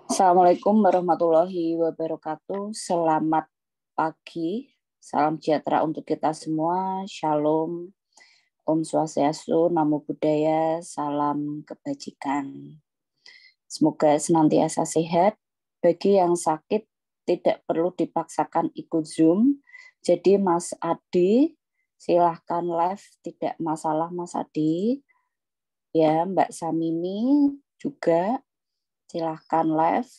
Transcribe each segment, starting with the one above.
Assalamualaikum warahmatullahi wabarakatuh. Selamat pagi, salam sejahtera untuk kita semua. Shalom, Om Swastiastu, Namo Buddhaya, salam kebajikan. Semoga senantiasa sehat. Bagi yang sakit, tidak perlu dipaksakan ikut Zoom. Jadi Mas Adi, silahkan live, tidak masalah Mas Adi. Ya, Mbak Samini juga silahkan live.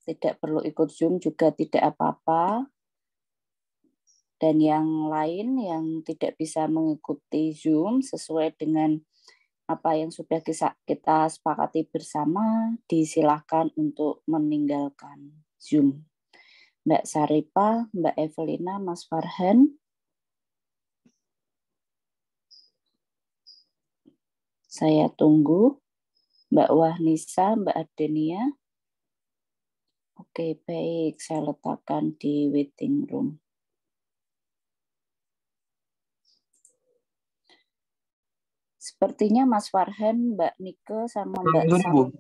Tidak perlu ikut Zoom juga tidak apa-apa. Dan yang lain yang tidak bisa mengikuti Zoom sesuai dengan apa yang sudah kita sepakati bersama, disilahkan untuk meninggalkan Zoom. Mbak Saripa, Mbak Evelina, Mas Farhan. Saya tunggu. Mbak Wahnisa, Mbak Adenia. Oke, baik. Saya letakkan di waiting room. Sepertinya Mas Farhan, Mbak Nike, sama Mbak Sam.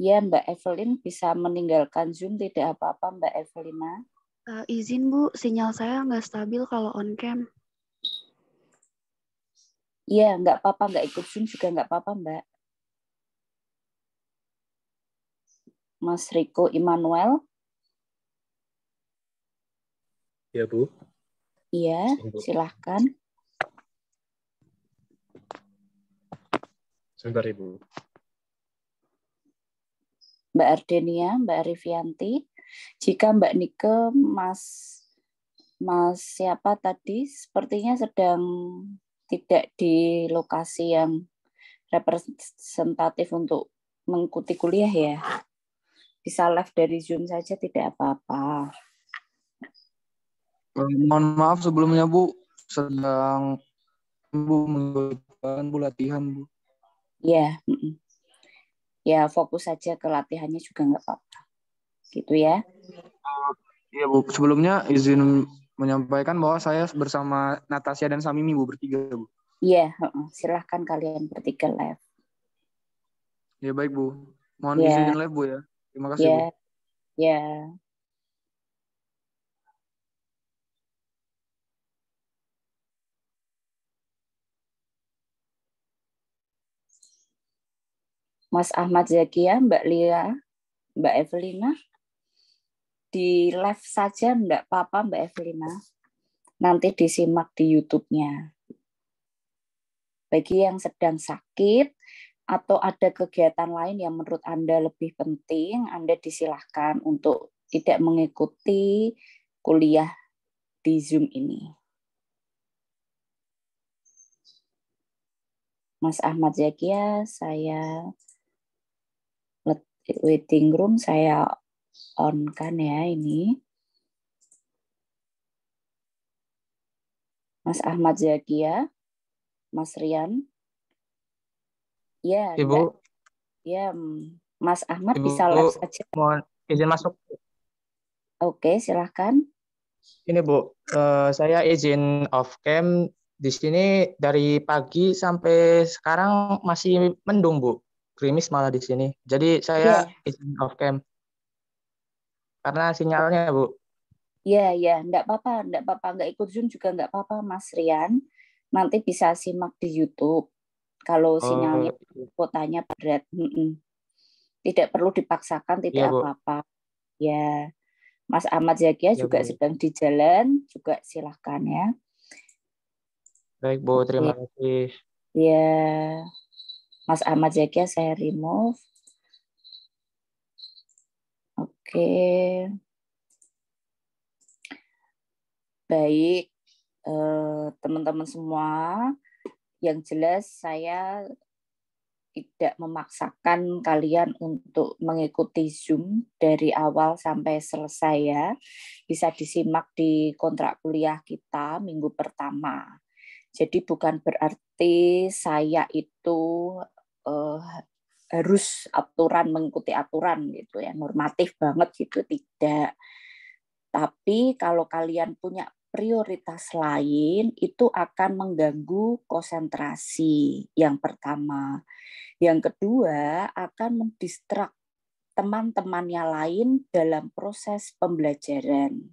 Ya, Mbak Evelyn bisa meninggalkan Zoom, tidak apa-apa Mbak Evelina. Izin Bu, sinyal saya nggak stabil kalau on cam. Iya, nggak apa-apa, nggak ikut Zoom juga nggak apa-apa Mbak. Mas Riko Immanuel. Ya Bu. Iya, silahkan. Sebentar Ibu. Mbak Ardenia, Mbak Arifianti. Jika Mbak Nike, Mas siapa tadi, sepertinya sedang tidak di lokasi yang representatif untuk mengikuti kuliah ya. Bisa live dari Zoom saja, tidak apa-apa. Mohon maaf sebelumnya Bu, sedang Bu mengumpulkan Bu latihan Bu. Ya, ya fokus saja ke latihannya juga nggak apa-apa. Gitu ya. Iya Bu, sebelumnya izin menyampaikan bahwa saya bersama Natasha dan Samimi Bu, bertiga Bu. Iya, silahkan kalian bertiga live. Ya baik Bu, mohon izin live Bu ya. Terima kasih Bu. Ya. Mas Ahmad Zakia, Mbak Lia, Mbak Evelina, di live saja enggak apa-apa Mbak Evelina. Nanti disimak di YouTube-nya. Bagi yang sedang sakit atau ada kegiatan lain yang menurut Anda lebih penting, Anda disilahkan untuk tidak mengikuti kuliah di Zoom ini. Mas Ahmad Zakia, saya waiting room, saya on kan ya ini. Mas Ahmad Zakia, Mas Rian. Ya, Ibu. Ya, Mas Ahmad Ibu, bisa live saja. Mohon izin masuk. Oke, silahkan. Ini Bu, saya izin off cam. Di sini dari pagi sampai sekarang masih mendung Bu, gerimis malah di sini. Jadi saya izin off cam karena sinyalnya Bu. Iya, enggak apa-apa, enggak ikut Zoom juga enggak apa-apa, Mas Rian. Nanti bisa simak di YouTube. Kalau sinyalnya kuotanya berat, tidak perlu dipaksakan, tidak apa-apa. Ya, Mas Ahmad Zakia juga sedang di jalan, juga silahkan ya. Baik Bu, terima kasih. Ya, Mas Ahmad Zakia saya remove. Oke. Baik, teman-teman semua, yang jelas saya tidak memaksakan kalian untuk mengikuti Zoom dari awal sampai selesai ya. Bisa disimak di kontrak kuliah kita minggu pertama. Jadi bukan berarti saya itu harus mengikuti aturan gitu ya, normatif banget gitu, tidak. Tapi kalau kalian punya prioritas lain, itu akan mengganggu konsentrasi. Yang pertama. Yang kedua, akan mendistrak teman-temannya lain dalam proses pembelajaran.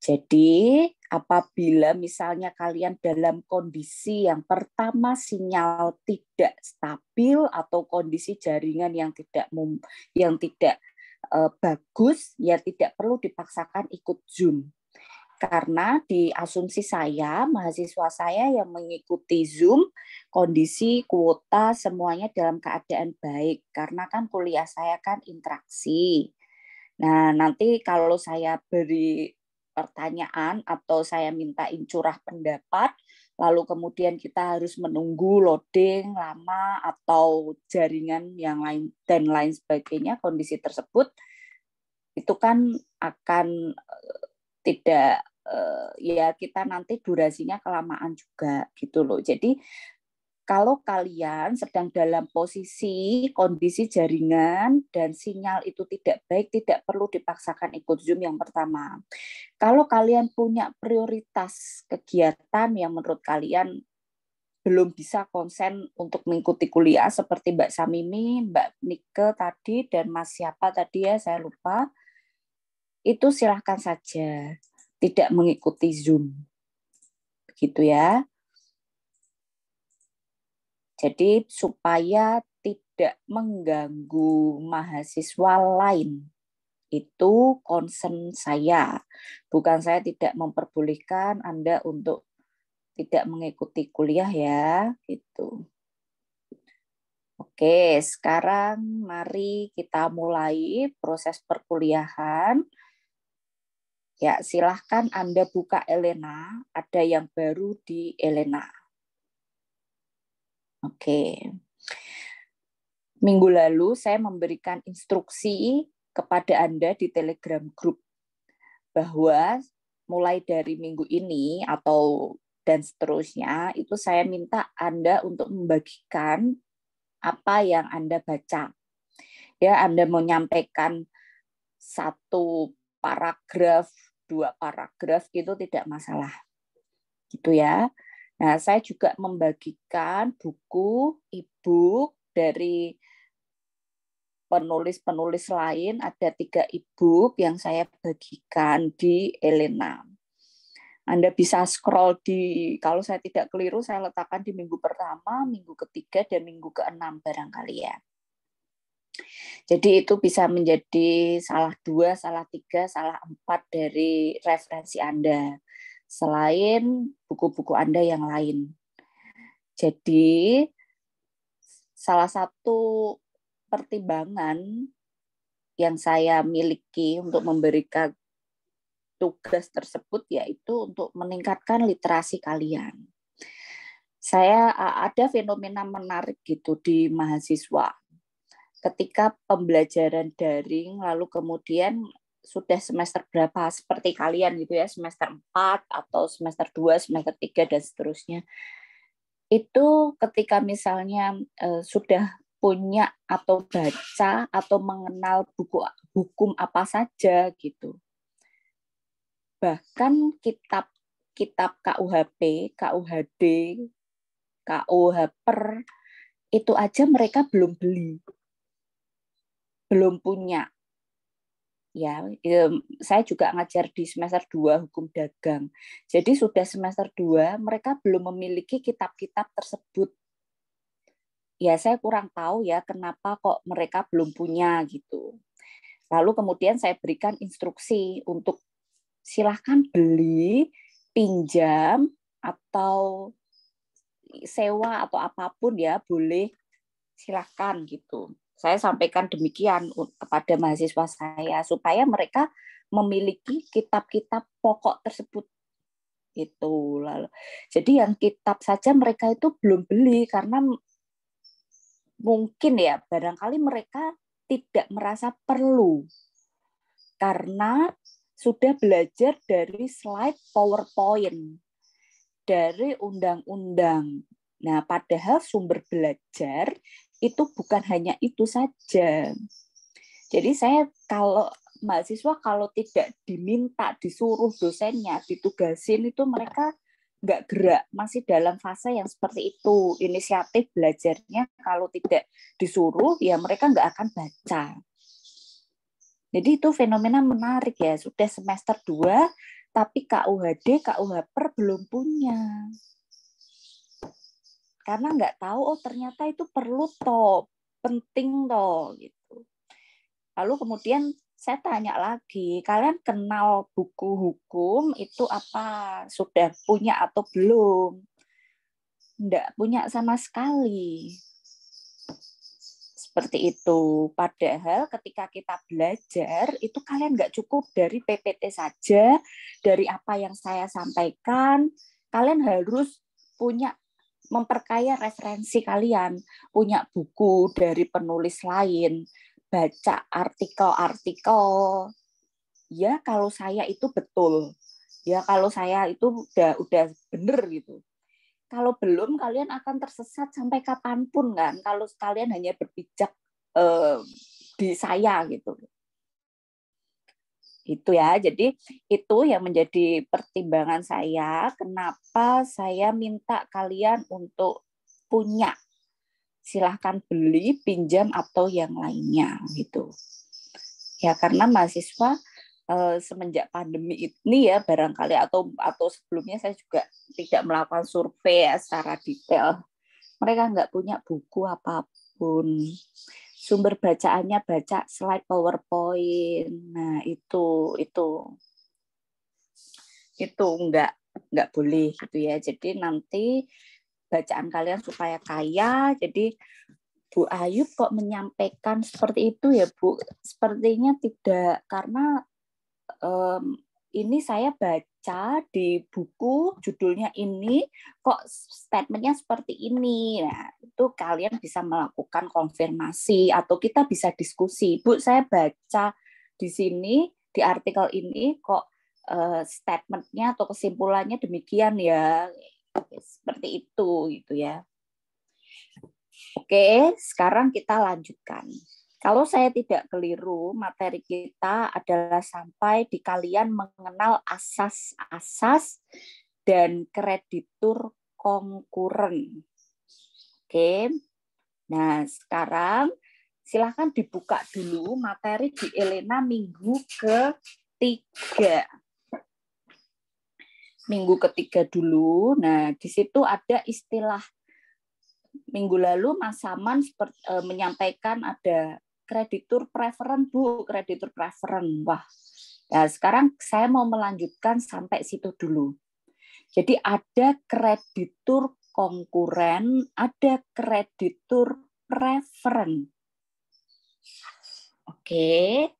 Jadi, apabila misalnya kalian dalam kondisi yang pertama sinyal tidak stabil atau kondisi jaringan yang tidak bagus, ya tidak perlu dipaksakan ikut Zoom. Karena di asumsi saya, mahasiswa saya yang mengikuti Zoom, kondisi, kuota, semuanya dalam keadaan baik. Karena kan kuliah saya kan interaksi. Nah, nanti kalau saya beri pertanyaan atau saya mintain curah pendapat, lalu kemudian kita harus menunggu loading lama atau jaringan yang lain dan lain sebagainya, kondisi tersebut, itu kan akan tidak ya kita nanti durasinya kelamaan juga gitu loh. Jadi kalau kalian sedang dalam posisi kondisi jaringan dan sinyal itu tidak baik, tidak perlu dipaksakan ikut Zoom yang pertama. Kalau kalian punya prioritas kegiatan yang menurut kalian belum bisa konsen untuk mengikuti kuliah seperti Mbak Samimi, Mbak Nike tadi, dan Mas siapa tadi ya, saya lupa, itu silahkan saja tidak mengikuti Zoom. Begitu ya. Jadi supaya tidak mengganggu mahasiswa lain. Itu concern saya. Bukan saya tidak memperbolehkan Anda untuk tidak mengikuti kuliah ya, gitu. Oke, sekarang mari kita mulai proses perkuliahan. Ya, silahkan Anda buka Elena. Ada yang baru di Elena. Oke. Minggu lalu saya memberikan instruksi kepada Anda di Telegram Group bahwa mulai dari minggu ini dan seterusnya, itu saya minta Anda untuk membagikan apa yang Anda baca. Ya, Anda mau menyampaikan 1 paragraf, 2 paragraf itu tidak masalah. Gitu ya. Nah, saya juga membagikan buku, e-book dari penulis-penulis lain, ada 3 e-book yang saya bagikan di Elena. Anda bisa scroll kalau saya tidak keliru, saya letakkan di minggu pertama, minggu ketiga, dan minggu ke-6 barangkali ya. Jadi itu bisa menjadi salah 2, salah 3, salah 4 dari referensi Anda, selain buku-buku Anda yang lain. Jadi salah satu pertimbangan yang saya miliki untuk memberikan tugas tersebut yaitu untuk meningkatkan literasi kalian. Saya ada fenomena menarik gitu di mahasiswa. Ketika pembelajaran daring, lalu kemudian sudah semester berapa, seperti kalian gitu ya, semester 4 atau semester 2, semester 3, dan seterusnya. Itu ketika misalnya sudah punya atau baca atau mengenal buku hukum apa saja gitu. Bahkan kitab KUHP, KUHD, KUHPER, itu aja mereka belum beli. Belum punya. Ya, saya juga ngajar di semester 2 hukum dagang. Jadi sudah semester 2 mereka belum memiliki kitab-kitab tersebut. Ya, saya kurang tahu ya kenapa kok mereka belum punya gitu. Lalu kemudian saya berikan instruksi untuk silahkan beli, pinjam atau sewa atau apapun ya, boleh silahkan gitu. Saya sampaikan demikian kepada mahasiswa saya supaya mereka memiliki kitab-kitab pokok tersebut. Itu lalu. Jadi yang kitab saja mereka itu belum beli karena mungkin ya barangkali mereka tidak merasa perlu karena sudah belajar dari slide PowerPoint, dari undang-undang. Nah, padahal sumber belajar itu bukan hanya itu saja. Jadi saya kalau mahasiswa kalau tidak diminta, disuruh dosennya, ditugasin itu mereka nggak gerak, masih dalam fase yang seperti itu. Inisiatif belajarnya kalau tidak disuruh, ya mereka nggak akan baca. Jadi itu fenomena menarik ya, sudah semester 2, tapi KUHD, KUHPER belum punya. Karena nggak tahu, oh ternyata itu perlu toh, penting toh gitu. Lalu kemudian saya tanya lagi, kalian kenal buku hukum itu apa? Sudah punya atau belum? Nggak punya sama sekali. Seperti itu. Padahal ketika kita belajar, itu kalian nggak cukup dari PPT saja, dari apa yang saya sampaikan, kalian harus punya memperkaya referensi kalian, punya buku dari penulis lain, baca artikel-artikel. Ya kalau saya itu betul, ya kalau saya itu udah bener gitu. Kalau belum kalian akan tersesat sampai kapanpun kan. Kalau kalian hanya berpijak di saya gitu. Itu ya, jadi itu yang menjadi pertimbangan saya, kenapa saya minta kalian untuk punya, silahkan beli, pinjam atau yang lainnya gitu. Ya karena mahasiswa semenjak pandemi ini ya barangkali atau sebelumnya saya juga tidak melakukan survei ya, secara detail. Mereka nggak punya buku apapun. Sumber bacaannya baca slide PowerPoint. Nah, itu enggak boleh gitu ya. Jadi nanti bacaan kalian supaya kaya. Jadi Bu Ayu kok menyampaikan seperti itu ya, Bu? Sepertinya tidak, karena ini saya baca di buku judulnya ini kok statementnya seperti ini. Nah, itu kalian bisa melakukan konfirmasi atau kita bisa diskusi. Bu, saya baca di sini di artikel ini kok statementnya atau kesimpulannya demikian ya. Seperti itu gitu ya. Oke, sekarang kita lanjutkan. Kalau saya tidak keliru, materi kita adalah sampai di kalian mengenal asas-asas dan kreditur konkuren. Oke. Nah, sekarang silahkan dibuka dulu materi di Elena minggu ketiga. Minggu ketiga dulu. Nah, di situ ada istilah. Minggu lalu Mas Saman menyampaikan ada kreditur preferen, Bu, kreditur preferen. Wah, nah sekarang saya mau melanjutkan sampai situ dulu. Jadi ada kreditur konkuren, ada kreditur preferen. Oke.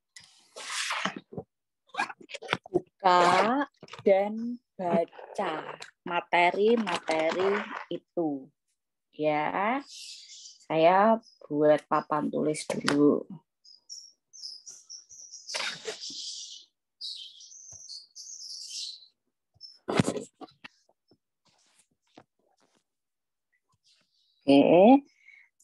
Buka dan baca materi-materi itu. Ya, saya buat papan tulis dulu. Oke,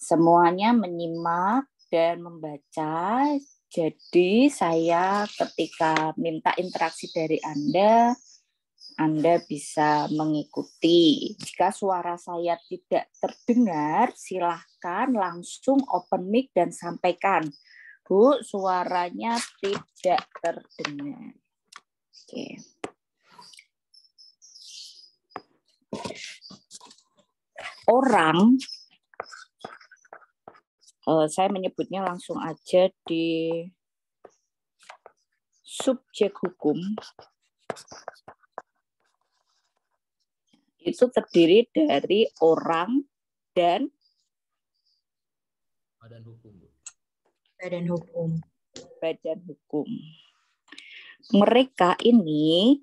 semuanya menyimak dan membaca. Jadi saya ketika minta interaksi dari Anda bisa mengikuti. Jika suara saya tidak terdengar, silahkan langsung open mic dan sampaikan. Bu, suaranya tidak terdengar. Oke. Orang, saya menyebutnya langsung aja di subjek hukum, itu terdiri dari orang dan Badan hukum, Bu. Badan hukum. Mereka ini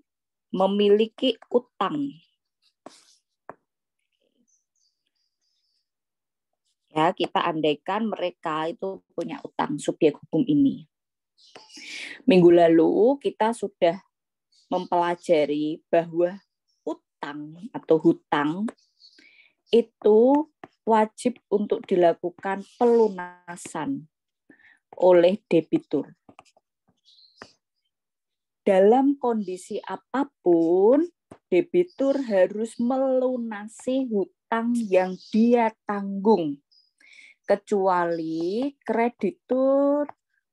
memiliki utang. Ya, kita andaikan mereka itu punya utang, subjek hukum ini. Minggu lalu kita sudah mempelajari bahwa utang atau hutang itu wajib untuk dilakukan pelunasan oleh debitur. dalam kondisi apapun, debitur harus melunasi hutang yang dia tanggung, kecuali kreditur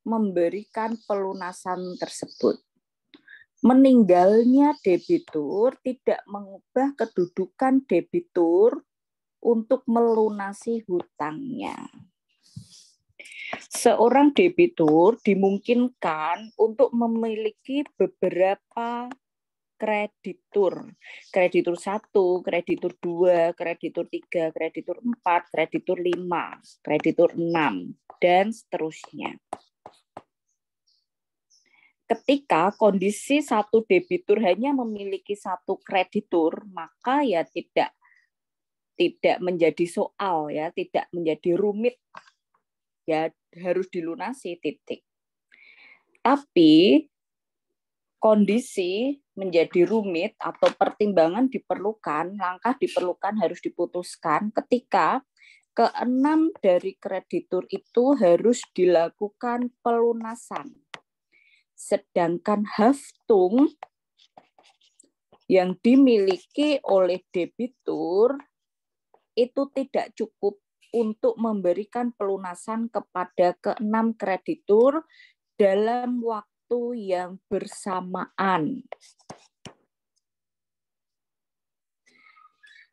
memberikan pelunasan tersebut. Meninggalnya debitur tidak mengubah kedudukan debitur untuk melunasi hutangnya. Seorang debitur dimungkinkan untuk memiliki beberapa kreditur. Kreditur 1, kreditur 2, kreditur 3, kreditur 4, kreditur 5, kreditur 6, dan seterusnya. Ketika kondisi satu debitur hanya memiliki satu kreditur, maka ya tidak menjadi soal, ya, tidak menjadi rumit. Ya harus dilunasi, titik. Tapi kondisi menjadi rumit atau pertimbangan diperlukan, langkah diperlukan, harus diputuskan ketika keenam dari kreditur itu harus dilakukan pelunasan. Sedangkan haftung yang dimiliki oleh debitur itu tidak cukup untuk memberikan pelunasan kepada keenam kreditur dalam waktu yang bersamaan.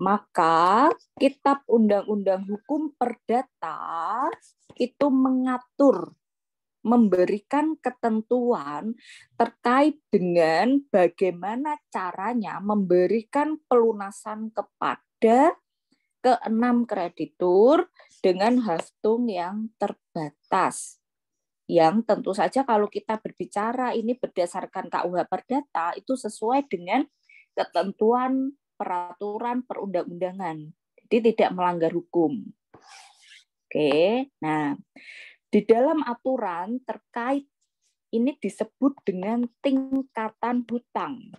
Maka Kitab Undang-Undang Hukum Perdata itu mengatur, memberikan ketentuan terkait dengan bagaimana caranya memberikan pelunasan kepada keenam kreditur dengan haftung yang terbatas. Yang tentu saja kalau kita berbicara ini berdasarkan KUH Perdata itu sesuai dengan ketentuan peraturan perundang-undangan. Jadi tidak melanggar hukum. Oke, nah di dalam aturan terkait ini disebut dengan tingkatan hutang.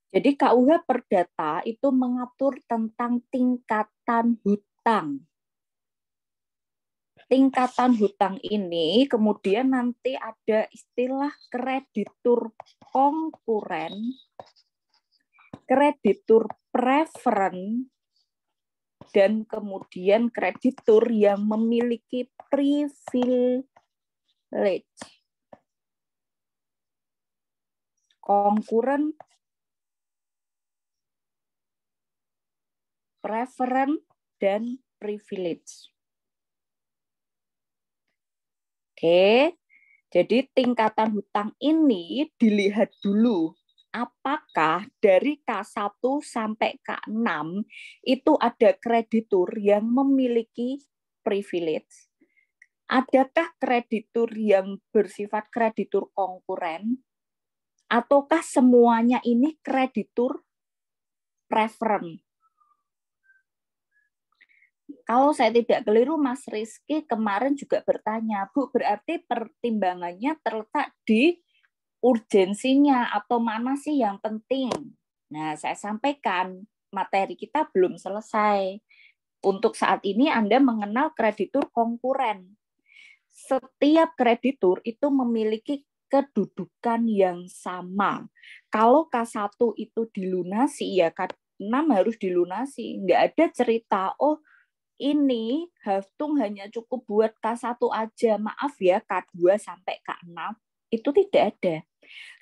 Jadi KUH Perdata itu mengatur tentang tingkatan hutang. Tingkatan hutang ini kemudian nanti ada istilah kreditur konkuren, kreditur preferen, dan kemudian kreditur yang memiliki privilege. Konkuren, preferen, dan privilege. Oke, jadi tingkatan hutang ini dilihat dulu. Apakah dari K1 sampai K6 itu ada kreditur yang memiliki privilege? Adakah kreditur yang bersifat kreditur konkuren? Ataukah semuanya ini kreditur preferen? Kalau saya tidak keliru, Mas Rizky kemarin juga bertanya, Bu, berarti pertimbangannya terletak di urgensinya atau mana sih yang penting? Nah, saya sampaikan materi kita belum selesai. Untuk saat ini Anda mengenal kreditur konkuren. Setiap kreditur itu memiliki kedudukan yang sama. Kalau K1 itu dilunasi, ya K6 harus dilunasi. Nggak ada cerita, oh ini haftung hanya cukup buat K1 aja. Maaf ya, K2 sampai K6 itu tidak ada.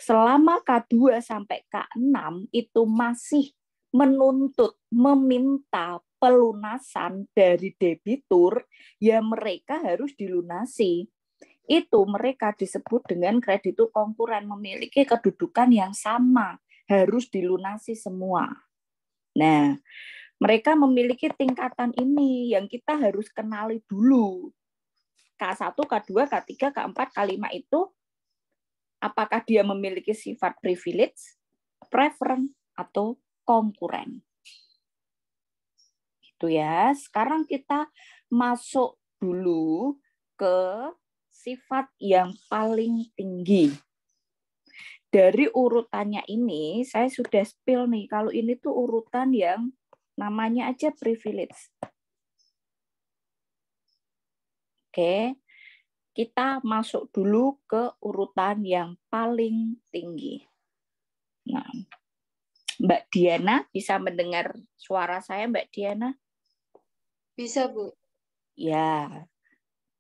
Selama K2 sampai K6 itu masih menuntut, meminta pelunasan dari debitur, ya mereka harus dilunasi. Itu mereka disebut dengan kreditur konkuren, memiliki kedudukan yang sama, harus dilunasi semua. Nah, mereka memiliki tingkatan ini yang kita harus kenali dulu. K1, K2, K3, K4, K5 itu apakah dia memiliki sifat privilege, preferen, atau konkuren. Itu ya. Sekarang kita masuk dulu ke sifat yang paling tinggi. Dari urutannya ini, saya sudah spill nih. Kalau ini tuh urutan yang namanya aja privilege. Oke. kita masuk dulu ke urutan yang paling tinggi. Nah, Mbak Diana bisa mendengar suara saya, Mbak Diana? Bisa, Bu. Ya,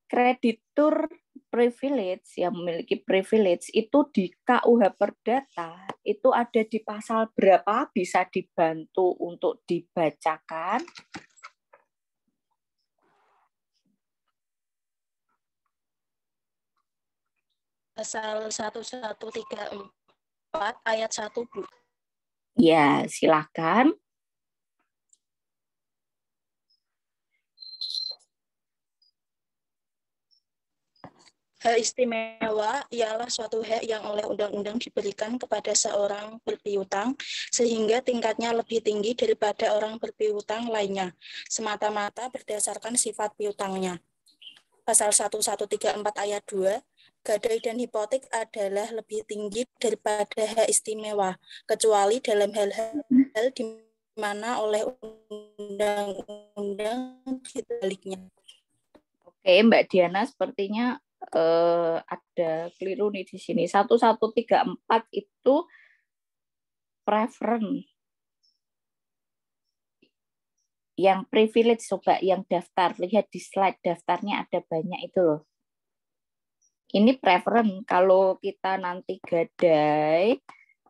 kreditur privilege yang memiliki privilege itu di KUH Perdata itu ada di pasal berapa? Bisa dibantu untuk dibacakan? Pasal 1134 ayat 1, Bu. Ya, silakan. Hak istimewa ialah suatu hak yang oleh undang-undang diberikan kepada seorang berpiutang sehingga tingkatnya lebih tinggi daripada orang berpiutang lainnya, semata-mata berdasarkan sifat piutangnya. Pasal 1134 ayat 2, gadai dan hipotek adalah lebih tinggi daripada hak istimewa, kecuali dalam hal-hal di mana oleh undang-undang sebaliknya. Oke, Mbak Diana, sepertinya ada keliru nih di sini. 1134 itu preference. Yang privilege, coba yang daftar. Lihat di slide daftarnya ada banyak itu loh. Ini preference. Kalau kita nanti gadai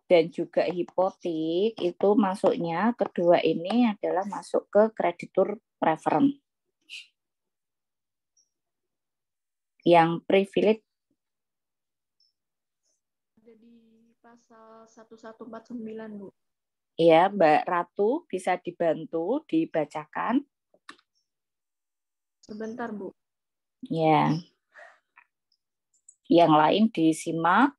dan juga hipotek, itu masuknya kedua ini adalah masuk ke kreditur preference. Yang privilege Ada di pasal 1149, Bu. ya, Mbak Ratu bisa dibantu dibacakan. Sebentar, Bu. Ya. Yang lain disimak.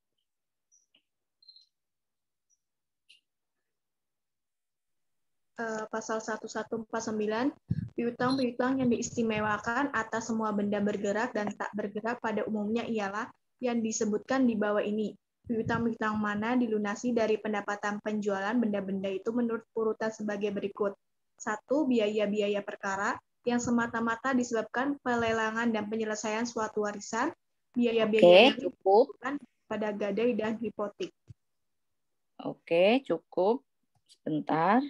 Pasal 1149, piutang-piutang yang diistimewakan atas semua benda bergerak dan tak bergerak pada umumnya ialah yang disebutkan di bawah ini. Piutang-piutang mana dilunasi dari pendapatan penjualan benda-benda itu menurut urutan sebagai berikut. 1. Biaya-biaya perkara yang semata-mata disebabkan pelelangan dan penyelesaian suatu warisan. Biaya-biaya yang cukup pada gadai dan hipotek. Oke, cukup. Sebentar.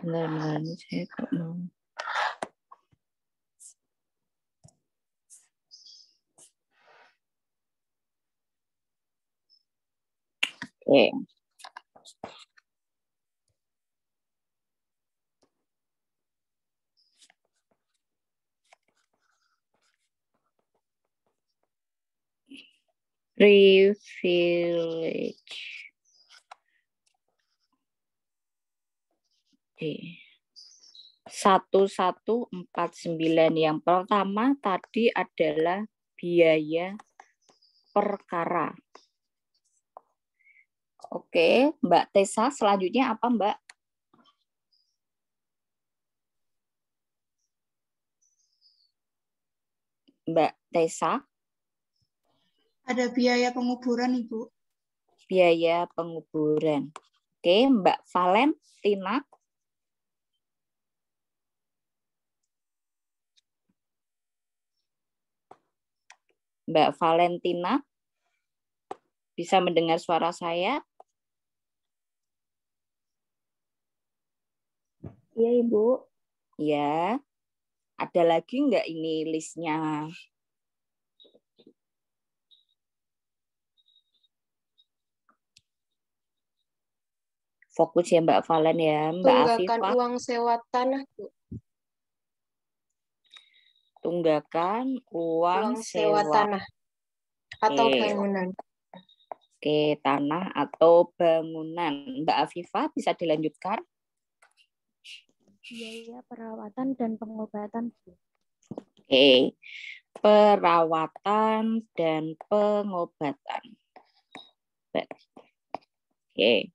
Benar-benar ini saya kok mau. Oke. Privilege. Oke. 1149 yang pertama tadi adalah biaya perkara. Oke, Mbak Tessa, selanjutnya apa, Mbak? Mbak Tessa? Ada biaya penguburan, Ibu. Biaya penguburan. Oke, Mbak Valentina? Mbak Valentina? Bisa mendengar suara saya? Iya, Ibu. Ya. Ada lagi nggak ini listnya? Fokus ya Mbak Valen ya. Mbak Tunggakan Afifah. uang sewa tanah, Bu. Tunggakan uang sewa tanah atau bangunan. Oke, tanah atau bangunan. Mbak Afifah bisa dilanjutkan? Biaya perawatan dan pengobatan. Oke, perawatan dan pengobatan. Oke,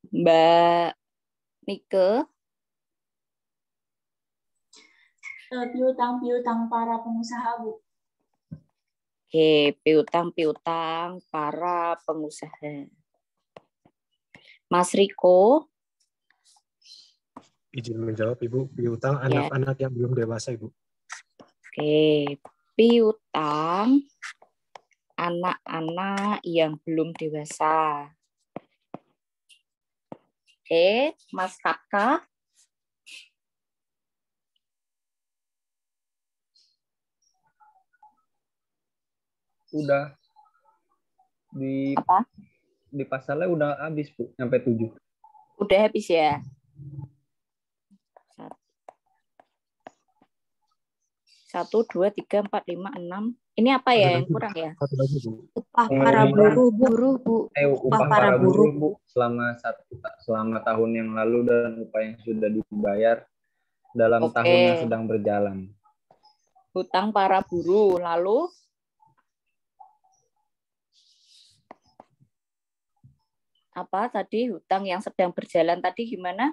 Mbak Nike. Piutang-piutang para pengusaha, Bu. Oke, piutang-piutang para pengusaha. Mas Riko. Izin menjawab, Ibu. Piutang anak-anak yang belum dewasa, Ibu. Oke, piutang anak-anak yang belum dewasa. Oke, Mas Kakak. Udah di apa? Di pasalnya udah habis, Bu, sampai 7. Udah habis ya. 1, 2, 3, 4, 5, 6. Ini apa ya yang kurang ya? Satu lagi, Bu. Upah para buruh, Bu. Upah para buruh, Bu, selama tahun yang lalu dan upah yang sudah dibayar dalam tahun yang sedang berjalan. Hutang para buruh, lalu apa tadi hutang yang sedang berjalan tadi gimana?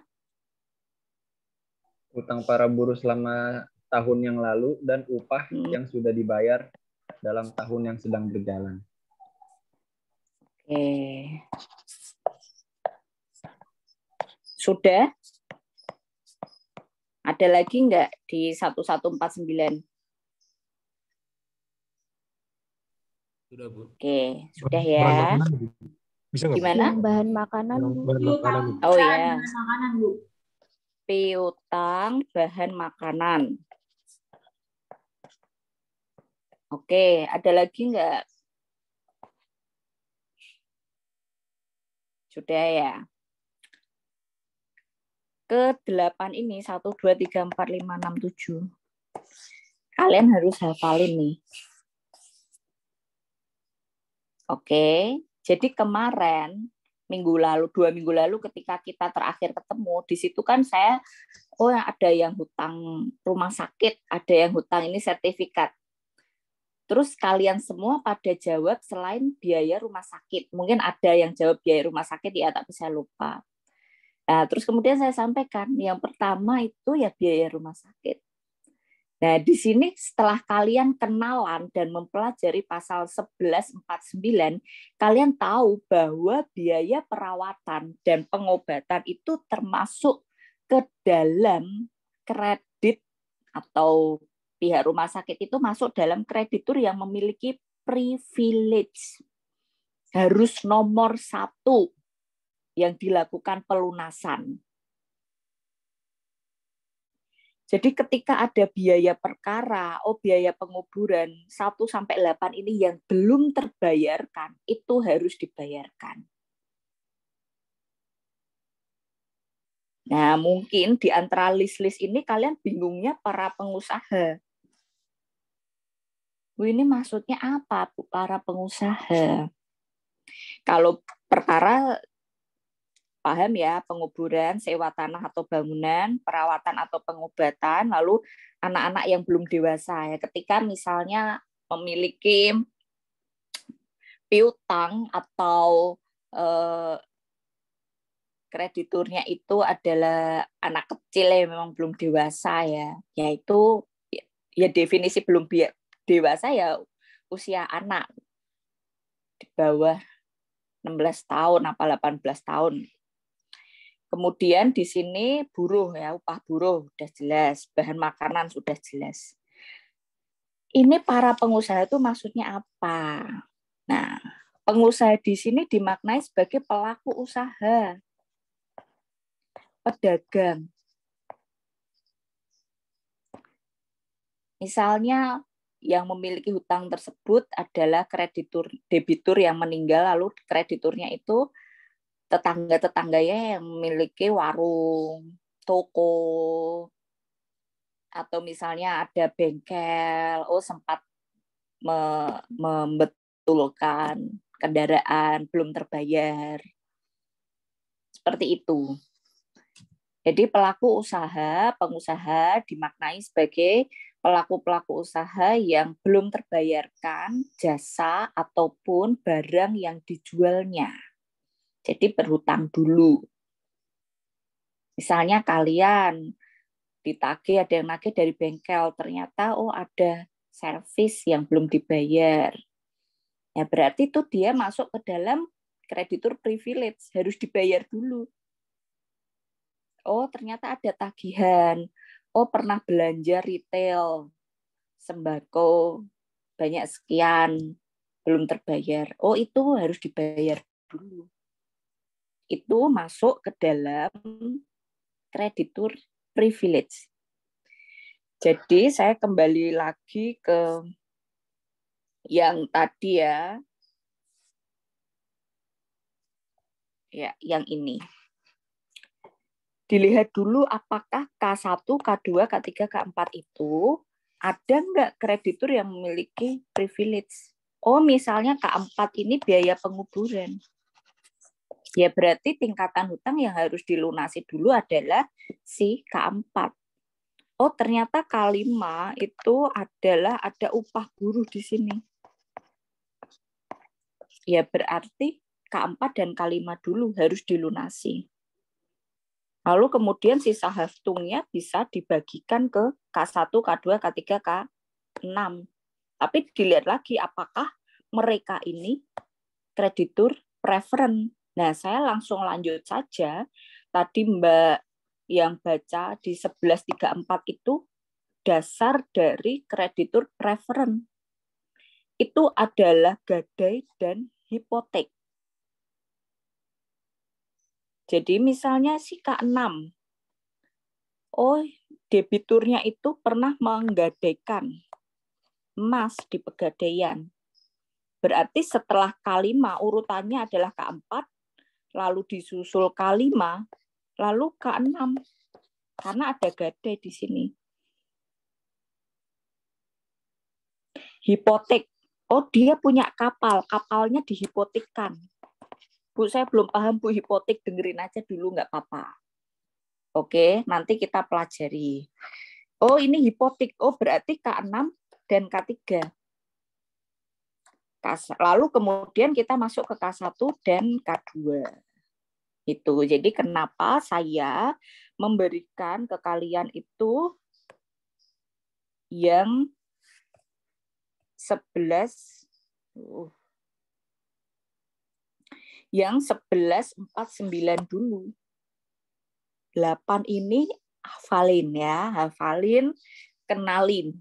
Hutang para buruh selama tahun yang lalu dan upah yang sudah dibayar dalam tahun yang sedang berjalan. Oke. Sudah? Ada lagi enggak di 1149? Sudah, Bu. Oke, sudah ya. Bisa nggak, gimana? Bahan makanan. Makanan. Oh ya. Makanan, Bu. Piutang bahan makanan. Oke, ada lagi enggak? Sudah ya. Ke-8 ini 1, 2, 3, 4, 5, 6, 7. Kalian harus hafalin nih. Oke, jadi kemarin 2 minggu lalu ketika kita terakhir ketemu, di situ kan saya, ada yang hutang rumah sakit, ada yang hutang ini sertifikat. Terus kalian semua pada jawab selain biaya rumah sakit. Mungkin ada yang jawab biaya rumah sakit, ya tapi saya lupa. Nah, terus kemudian saya sampaikan, yang pertama itu ya biaya rumah sakit. Nah, di sini setelah kalian kenalan dan mempelajari pasal 1149, kalian tahu bahwa biaya perawatan dan pengobatan itu termasuk ke dalam kredit atau pihak rumah sakit itu masuk dalam kreditur yang memiliki privilege. Harus nomor 1 yang dilakukan pelunasan. Jadi ketika ada biaya perkara, biaya penguburan 1-8 ini yang belum terbayarkan, itu harus dibayarkan. Nah, mungkin di antara list-list ini kalian bingungnya para pengusaha. Ini maksudnya apa, Bu, para pengusaha? Kalau perkara paham ya, penguburan, sewa tanah atau bangunan, perawatan atau pengobatan, lalu anak-anak yang belum dewasa ya. Ketika misalnya memiliki piutang atau krediturnya itu adalah anak kecil yang memang belum dewasa ya, yaitu ya definisi belum dewasa ya usia anak di bawah 16 tahun apa 18 tahun. Kemudian di sini buruh ya, upah buruh sudah jelas, bahan makanan sudah jelas. Ini para pengusaha itu maksudnya apa? Nah, pengusaha di sini dimaknai sebagai pelaku usaha, pedagang. Misalnya yang memiliki hutang tersebut adalah debitur yang meninggal, lalu krediturnya itu tetangga-tetangganya yang memiliki warung, toko, atau misalnya ada bengkel, sempat membetulkan kendaraan belum terbayar. Seperti itu. Jadi pelaku usaha, pengusaha dimaknai sebagai pelaku-pelaku usaha yang belum terbayarkan jasa ataupun barang yang dijualnya. Jadi berhutang dulu. Misalnya kalian ditagih, ada yang nagih dari bengkel, ternyata ada servis yang belum dibayar. Ya berarti itu dia masuk ke dalam kreditur privilege, harus dibayar dulu. Oh, ternyata ada tagihan. Oh, pernah belanja retail, sembako, banyak sekian, belum terbayar. Oh, itu harus dibayar dulu. Itu masuk ke dalam kreditur privilege. Jadi saya kembali lagi ke yang tadi ya. Ya, yang ini. Dilihat dulu apakah K1, K2, K3, K4 itu ada nggak kreditur yang memiliki privilege. Oh, misalnya K4 ini biaya penguburan. Ya berarti tingkatan hutang yang harus dilunasi dulu adalah si K4. Oh, ternyata K5 itu adalah ada upah buruh di sini. Ya berarti K4 dan K5 dulu harus dilunasi. Lalu kemudian sisa haftungnya bisa dibagikan ke K1, K2, K3, K6. Tapi dilihat lagi apakah mereka ini kreditur preferen. Nah, saya langsung lanjut saja. Tadi Mbak yang baca di 1134 itu dasar dari kreditur preferen. Itu adalah gadai dan hipotek. Jadi misalnya si K6, oh debiturnya itu pernah menggadaikan emas di pegadaian. Berarti setelah K5 urutannya adalah K4, lalu disusul K5, lalu K6. Karena ada gadai di sini. Hipotek. Oh dia punya kapal, kapalnya dihipotekkan. Bu, saya belum paham Bu, hipotek, dengerin aja dulu nggak apa-apa. Oke, nanti kita pelajari. Oh, ini hipotek. Oh, berarti K6 dan K3. Lalu kemudian kita masuk ke K1 dan K2. Itu. Jadi kenapa saya memberikan ke kalian itu yang 11 yang 1149 dulu. 8 ini hafalin ya, hafalin, kenalin.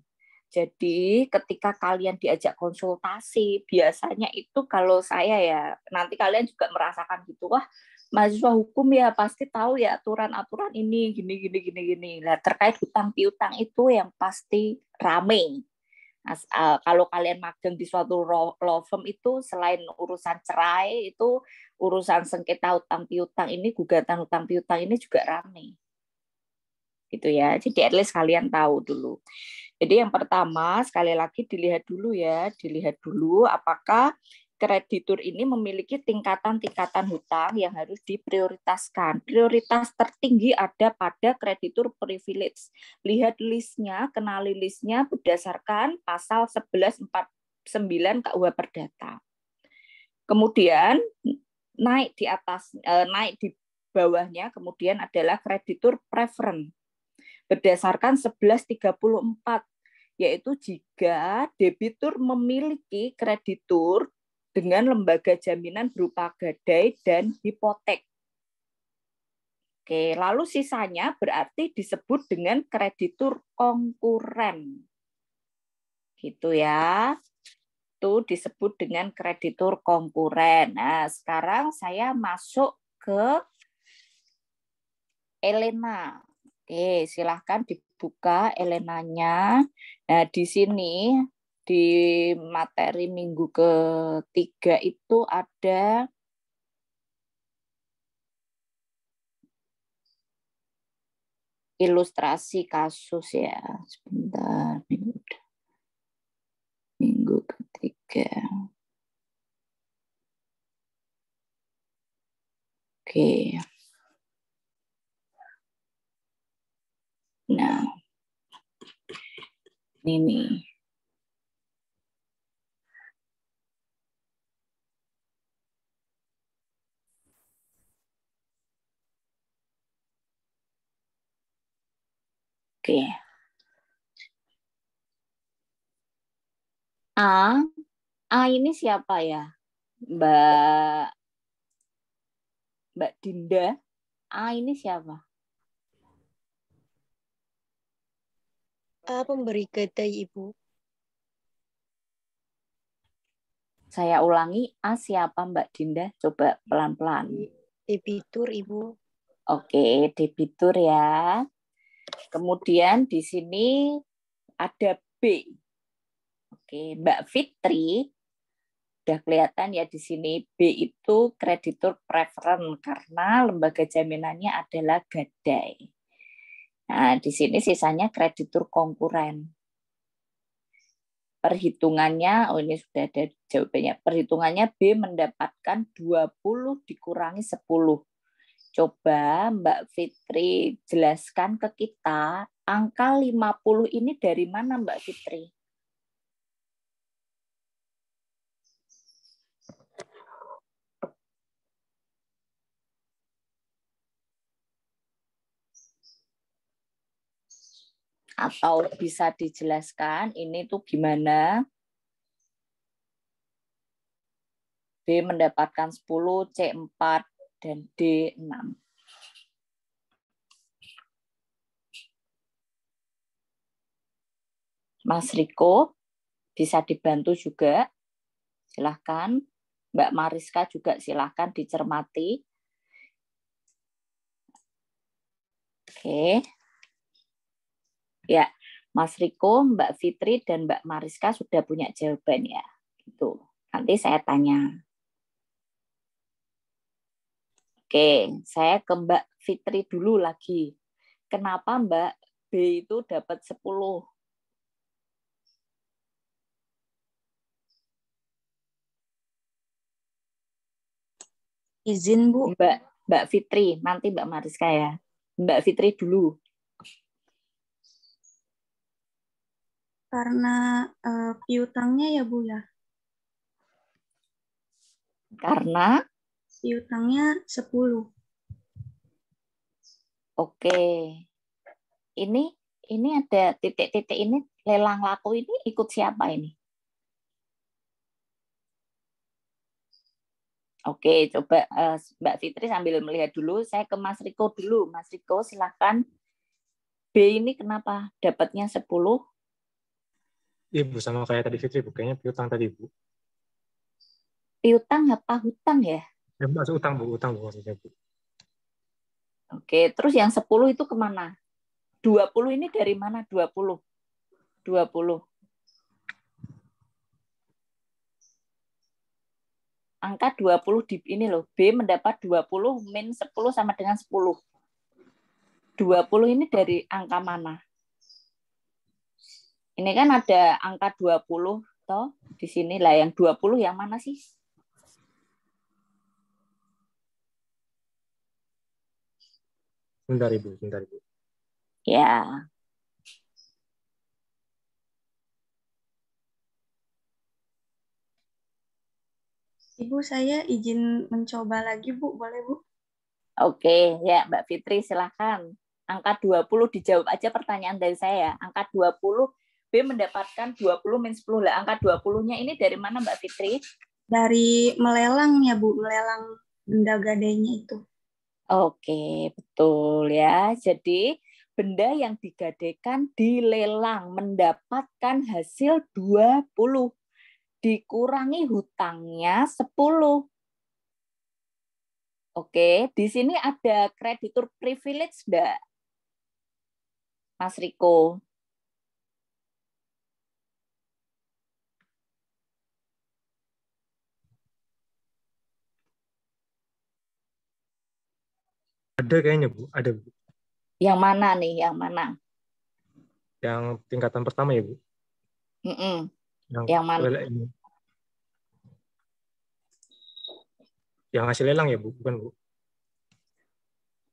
Jadi ketika kalian diajak konsultasi, biasanya itu kalau saya ya, nanti kalian juga merasakan gitu, wah mahasiswa hukum ya pasti tahu ya aturan-aturan ini, gini. Nah, terkait hutang piutang itu yang pasti rame. Kalau kalian magang di suatu law firm itu selain urusan cerai itu urusan sengketa hutang piutang ini, gugatan hutang piutang ini juga ramai gitu ya. Jadi at least kalian tahu dulu. Jadi yang pertama sekali lagi dilihat dulu apakah kreditur ini memiliki tingkatan-tingkatan hutang yang harus diprioritaskan. Prioritas tertinggi ada pada kreditur privilege. Lihat listnya, kenali listnya berdasarkan pasal 1149 KUH Perdata. Kemudian naik di bawahnya kemudian adalah kreditur preferen. Berdasarkan 1134, yaitu jika debitur memiliki kreditur dengan lembaga jaminan berupa gadai dan hipotek. Oke, lalu sisanya berarti disebut dengan kreditur konkuren. Gitu ya. Itu disebut dengan kreditur konkuren. Nah, sekarang saya masuk ke Elena. Oke, silahkan dibuka Elenanya. Nah, di sini di materi minggu ketiga itu ada ilustrasi kasus ya. Sebentar, minggu ketiga. Oke. Nah, ini. Oke. A ini siapa ya? Mbak Mbak Dinda. A ini siapa? A pemberi gadai, Ibu. Saya ulangi, A siapa Mbak Dinda? Coba pelan-pelan. Debitur, Ibu. Oke, debitur ya. Kemudian di sini ada B. Oke, Mbak Fitri. Udah kelihatan ya di sini B itu kreditur preferen karena lembaga jaminannya adalah gadai. Nah, di sini sisanya kreditur konkuren. Perhitungannya, ini sudah ada jawabannya. Perhitungannya B mendapatkan 20 dikurangi 10. Coba Mbak Fitri jelaskan ke kita, angka 50 ini dari mana Mbak Fitri? Atau bisa dijelaskan ini tuh gimana? B mendapatkan 10, C 4, dan D 6. Mas Riko bisa dibantu juga. Silahkan. Mbak Mariska juga silahkan dicermati. Oke. Ya, Mas Riko, Mbak Fitri, dan Mbak Mariska sudah punya jawaban ya. Gitu. Nanti saya tanya. Oke, saya ke Mbak Fitri dulu lagi. Kenapa Mbak B itu dapat 10? Izin, Bu. Mbak Fitri, nanti Mbak Mariska ya. Mbak Fitri dulu. Karena piutangnya ya Bu ya. Karena? Piutangnya 10. Oke. Ini ada titik-titik ini, lelang laku ini ikut siapa ini? Oke, coba Mbak Fitri sambil melihat dulu. Saya ke Mas Riko dulu. Mas Riko, silakan. B ini kenapa dapatnya 10? Ibu sama kayak tadi Fitri, Bu. Kayaknya piutang tadi, Bu. Piutang apa hutang ya? Masuk utang, Bu. Utang, Bu, maksudnya, Bu. Oke, terus yang 10 itu kemana? 20 ini dari mana? 20. Angka 20 di ini loh. B mendapat 20 min 10 sama dengan 10. 20 ini dari angka mana? Ini kan ada angka 20 toh di sini lah, yang 20 yang mana sih? Bentar, Ibu. Ya. Ibu, saya izin mencoba lagi, Bu. Boleh, Bu? Oke, ya Mbak Fitri silahkan. Angka 20 dijawab aja pertanyaan dari saya. Angka 20, B mendapatkan 20 min 10. Lah, angka 20-nya ini dari mana Mbak Fitri? Dari melelang ya, Bu. Melelang benda gadainya itu. Oke, betul ya. Jadi, benda yang digadaikan dilelang mendapatkan hasil 20. Dikurangi hutangnya 10. Oke, di sini ada kreditur privilege, Mbak Mas Riko. Ada kayaknya, Bu. Ada, Bu. Yang mana nih? Yang mana? Yang tingkatan pertama ya, Bu. Yang mana? Ini. Yang hasil lelang ya, Bu? Bukan, Bu?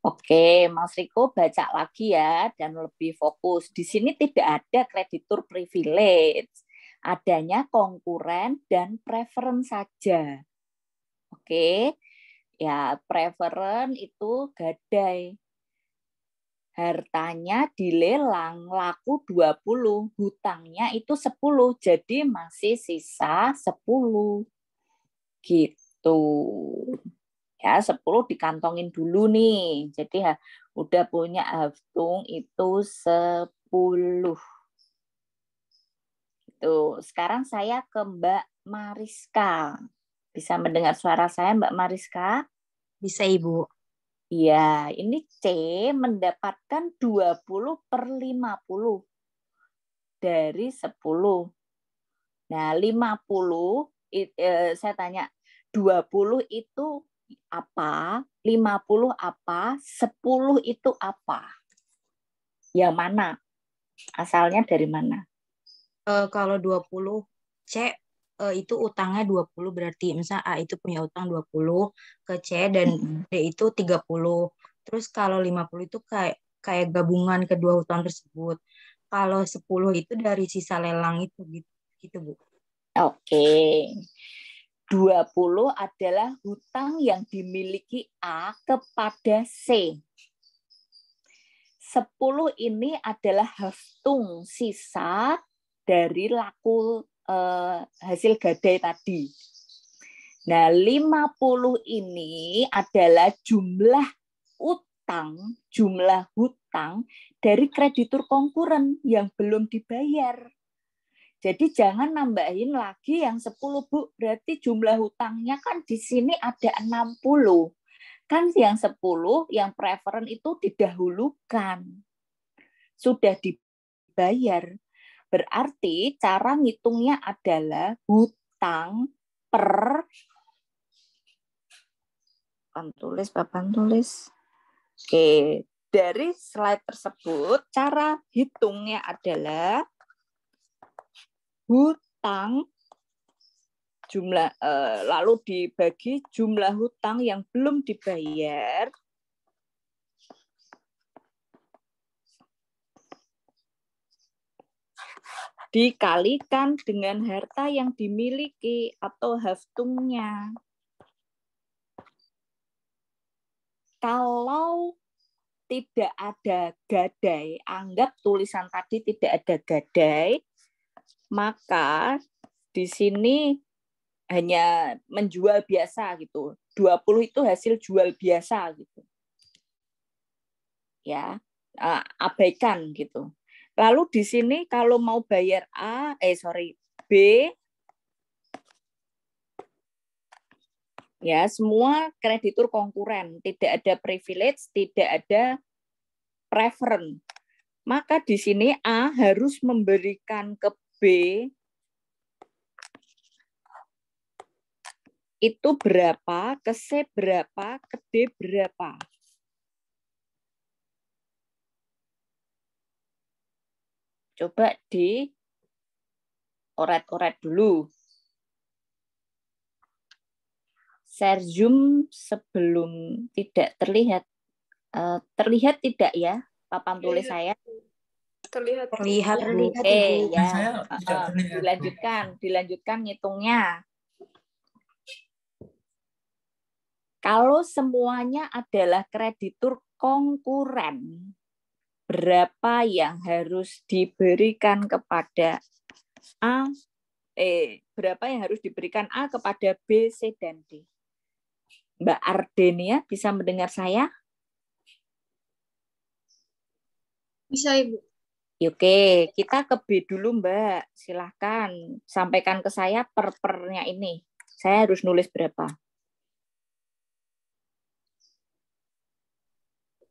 Oke, Mas Riko baca lagi ya dan lebih fokus. Di sini tidak ada kreditur privilege. Adanya konkuren dan preferen saja. Oke. Ya, preferen itu gadai. Hartanya dilelang laku 20, hutangnya itu 10. Jadi masih sisa 10. Gitu. Ya, 10 dikantongin dulu nih. Jadi udah punya Haftung itu 10. Tuh, sekarang saya ke Mbak Mariska. Bisa mendengar suara saya, Mbak Mariska? Bisa, Ibu. Iya, ini C mendapatkan 20/50 dari 10. Nah, 50, saya tanya, 20 itu apa? 50 apa? 10 itu apa? Yang mana? Asalnya dari mana? Kalau 20 C itu utangnya 20, berarti misal A itu punya utang 20 ke C dan D itu 30. Terus kalau 50 itu kayak gabungan kedua hutang tersebut. Kalau 10 itu dari sisa lelang itu gitu, Bu. Oke. 20 adalah hutang yang dimiliki A kepada C. 10 ini adalah haftung sisa dari laku hasil gadai tadi. Nah, 50 ini adalah jumlah hutang dari kreditur konkuren yang belum dibayar. Jadi jangan nambahin lagi yang 10, Bu. Berarti jumlah hutangnya kan di sini ada 60. Kan yang 10, yang preferen itu didahulukan. Sudah dibayar. Berarti cara ngitungnya adalah hutang per papan tulis. Oke, dari slide tersebut cara hitungnya adalah hutang jumlah lalu dibagi jumlah hutang yang belum dibayar dikalikan dengan harta yang dimiliki atau haftungnya. Kalau tidak ada gadai, anggap tulisan tadi tidak ada gadai, maka di sini hanya menjual biasa gitu. 20 itu hasil jual biasa gitu. Ya, abaikan gitu. Lalu di sini kalau mau bayar B, ya semua kreditur konkuren, tidak ada privilege, tidak ada preferen. Maka di sini A harus memberikan ke B itu berapa, ke C berapa, ke D berapa. Coba di oret-oret dulu. Share Zoom sebelum tidak terlihat. Terlihat tidak ya papan tulis saya? Terlihat. Terlihat, Bu. Oke, ya. Dilanjutkan ngitungnya. Kalau semuanya adalah kreditur konkuren, berapa yang harus diberikan kepada A? Berapa yang harus diberikan A kepada B, C, dan D? Mbak Ardenia bisa mendengar saya? Bisa, Ibu. Oke, kita ke B dulu, Mbak. Silahkan sampaikan ke saya pernya ini. Saya harus nulis berapa?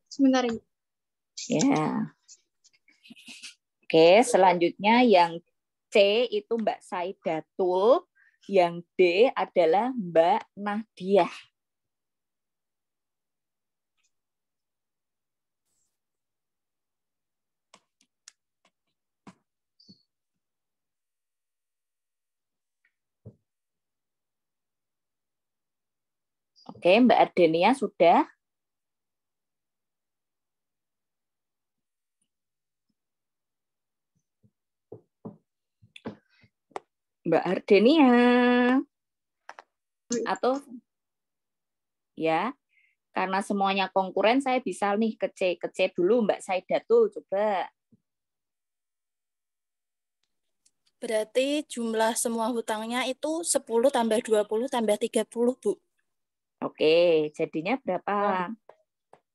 Sebentar, Ibu. Ya. Oke, selanjutnya yang C itu Mbak Saidatul, yang D adalah Mbak Nahdiah. Oke, Mbak Ardenia sudah? Mbak Ardenia? Atau ya, karena semuanya konkuren, saya bisa nih ke C dulu, Mbak Saidatul, coba. Berarti jumlah semua hutangnya itu 10 tambah 20 tambah 30, Bu. Oke, jadinya berapa?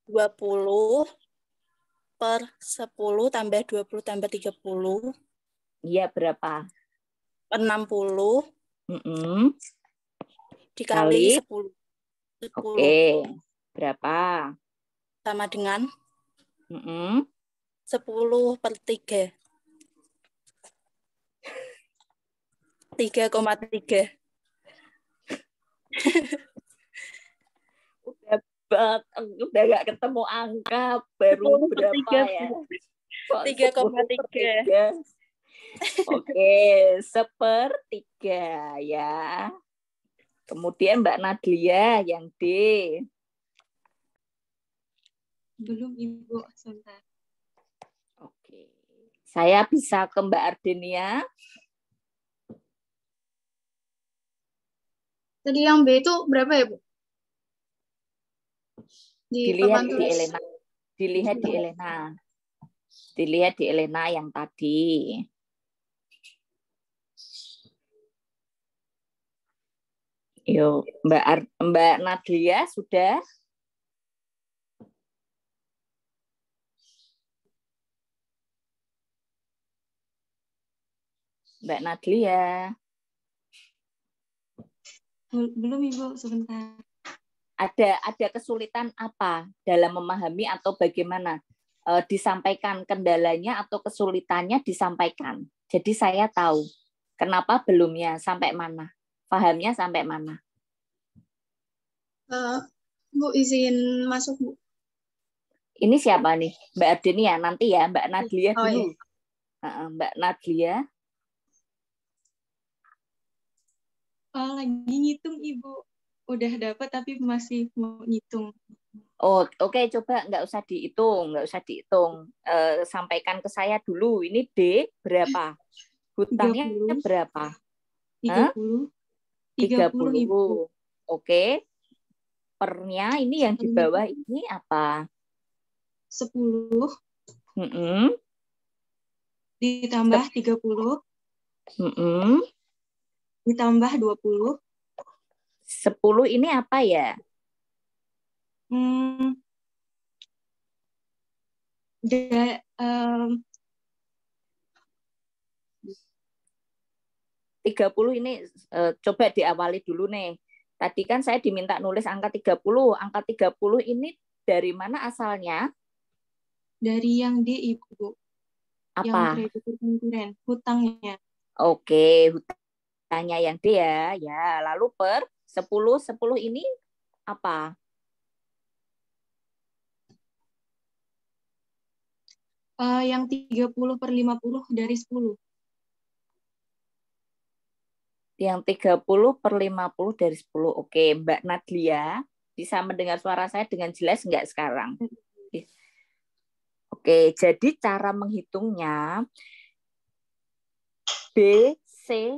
20 per 10 tambah 20 tambah 30. Iya, berapa? 60 dikali 10. Oke, berapa? Sama dengan 10 per 3. 3,3. Udah gak ketemu angka, baru berapa ya? 3,3. Oke, 1/3 ya. Kemudian Mbak Nadlia yang D. Belum Ibu, sebentar. Oke. Saya bisa ke Mbak Ardenia. Tadi yang B itu berapa ya, Bu? Dilihat di Elena. Dilihat di Elena. Dilihat di Elena yang tadi. Yuk, Mbak Nadlia sudah? Mbak Nadlia. Belum Ibu, sebentar. Ada kesulitan apa dalam memahami atau bagaimana disampaikan kendalanya atau kesulitannya disampaikan. Jadi saya tahu kenapa belumnya sampai mana, pahamnya sampai mana. Bu izin masuk Bu. Ini siapa nih? Mbak Ardenia nanti ya, Mbak Nadlia dulu. Iya. Mbak Nadlia. Lagi ngitung Ibu. Udah dapat tapi masih mau ngitung. Oh, oke, coba nggak usah dihitung. Sampaikan ke saya dulu. Ini D berapa? Hutangnya 30. berapa? 30. 30. Ibu. Oke. Pernya ini yang di bawah ini apa? 10. Ditambah 30. Ditambah 20. 10 ini apa ya? 30 ini coba diawali dulu nih. Tadi kan saya diminta nulis angka 30. Angka 30 ini dari mana asalnya? Dari yang D, Ibu. Apa? Yang kreditur konkuren, hutangnya. Oke, hutangnya yang D ya. Ya, lalu per 10 ini apa? Yang 30 per 50 dari 10. Yang 30 per 50 dari 10. Oke, Mbak Nadlia, bisa mendengar suara saya dengan jelas nggak sekarang? Oke, jadi cara menghitungnya B, C,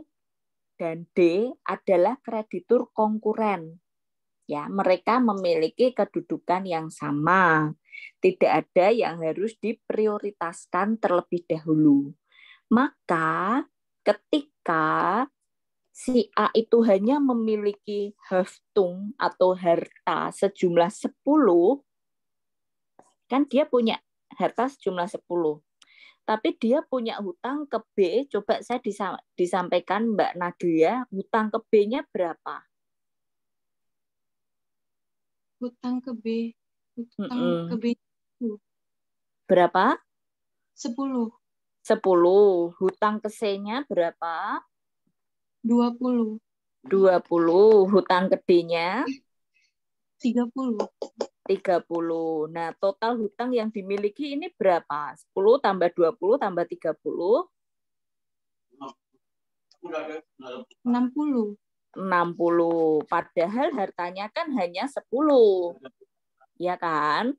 dan D adalah kreditur konkuren. Ya, mereka memiliki kedudukan yang sama. Tidak ada yang harus diprioritaskan terlebih dahulu. Maka ketika si A itu hanya memiliki Haftung atau harta sejumlah 10, kan dia punya harta sejumlah 10. Tapi dia punya hutang ke B, coba saya disampaikan Mbak Nadia, hutang ke B-nya berapa? Hutang ke B. Hutang ke B. Berapa? 10. 10. Hutang ke C-nya berapa? 20. 20. Hutang ke D-nya? 30. 30. Nah, total hutang yang dimiliki ini berapa? 10 tambah 20 tambah 30? 60. 60. Padahal hartanya kan hanya 10. Ya kan?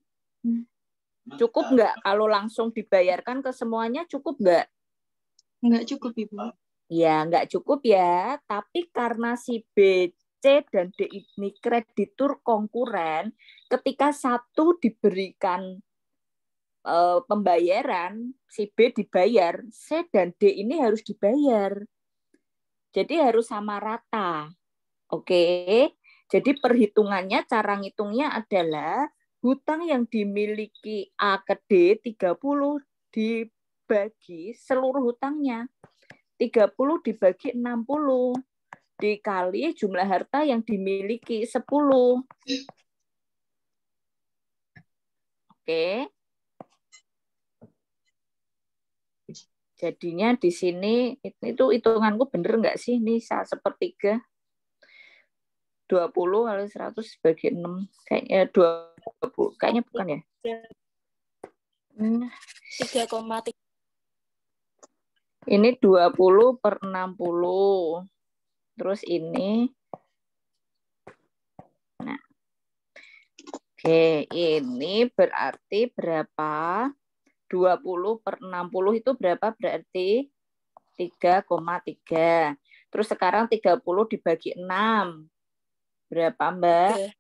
Cukup nggak kalau langsung dibayarkan ke semuanya, cukup nggak? Nggak cukup, Ibu. Ya, nggak cukup ya. Tapi karena si B, C, dan D ini kreditur konkuren, ketika satu diberikan pembayaran, si B dibayar, C dan D ini harus dibayar. Jadi harus sama rata. Oke. Jadi perhitungannya, cara ngitungnya adalah hutang yang dimiliki A ke D 30 dibagi seluruh hutangnya. 30 dibagi 60 dikali jumlah harta yang dimiliki 10. Oke. Jadinya di sini itu hitunganku bener nggak sih? Ini sepertiga. 20 kali 100 bagi 6. Kayaknya 20. Kayaknya bukan ya? 3,3. Ini 20 per 60. Terus ini. Nah. Oke, ini berarti berapa? 20 per 60 itu berapa berarti? 3,3. Terus sekarang 30 dibagi 6. Berapa, Mbak?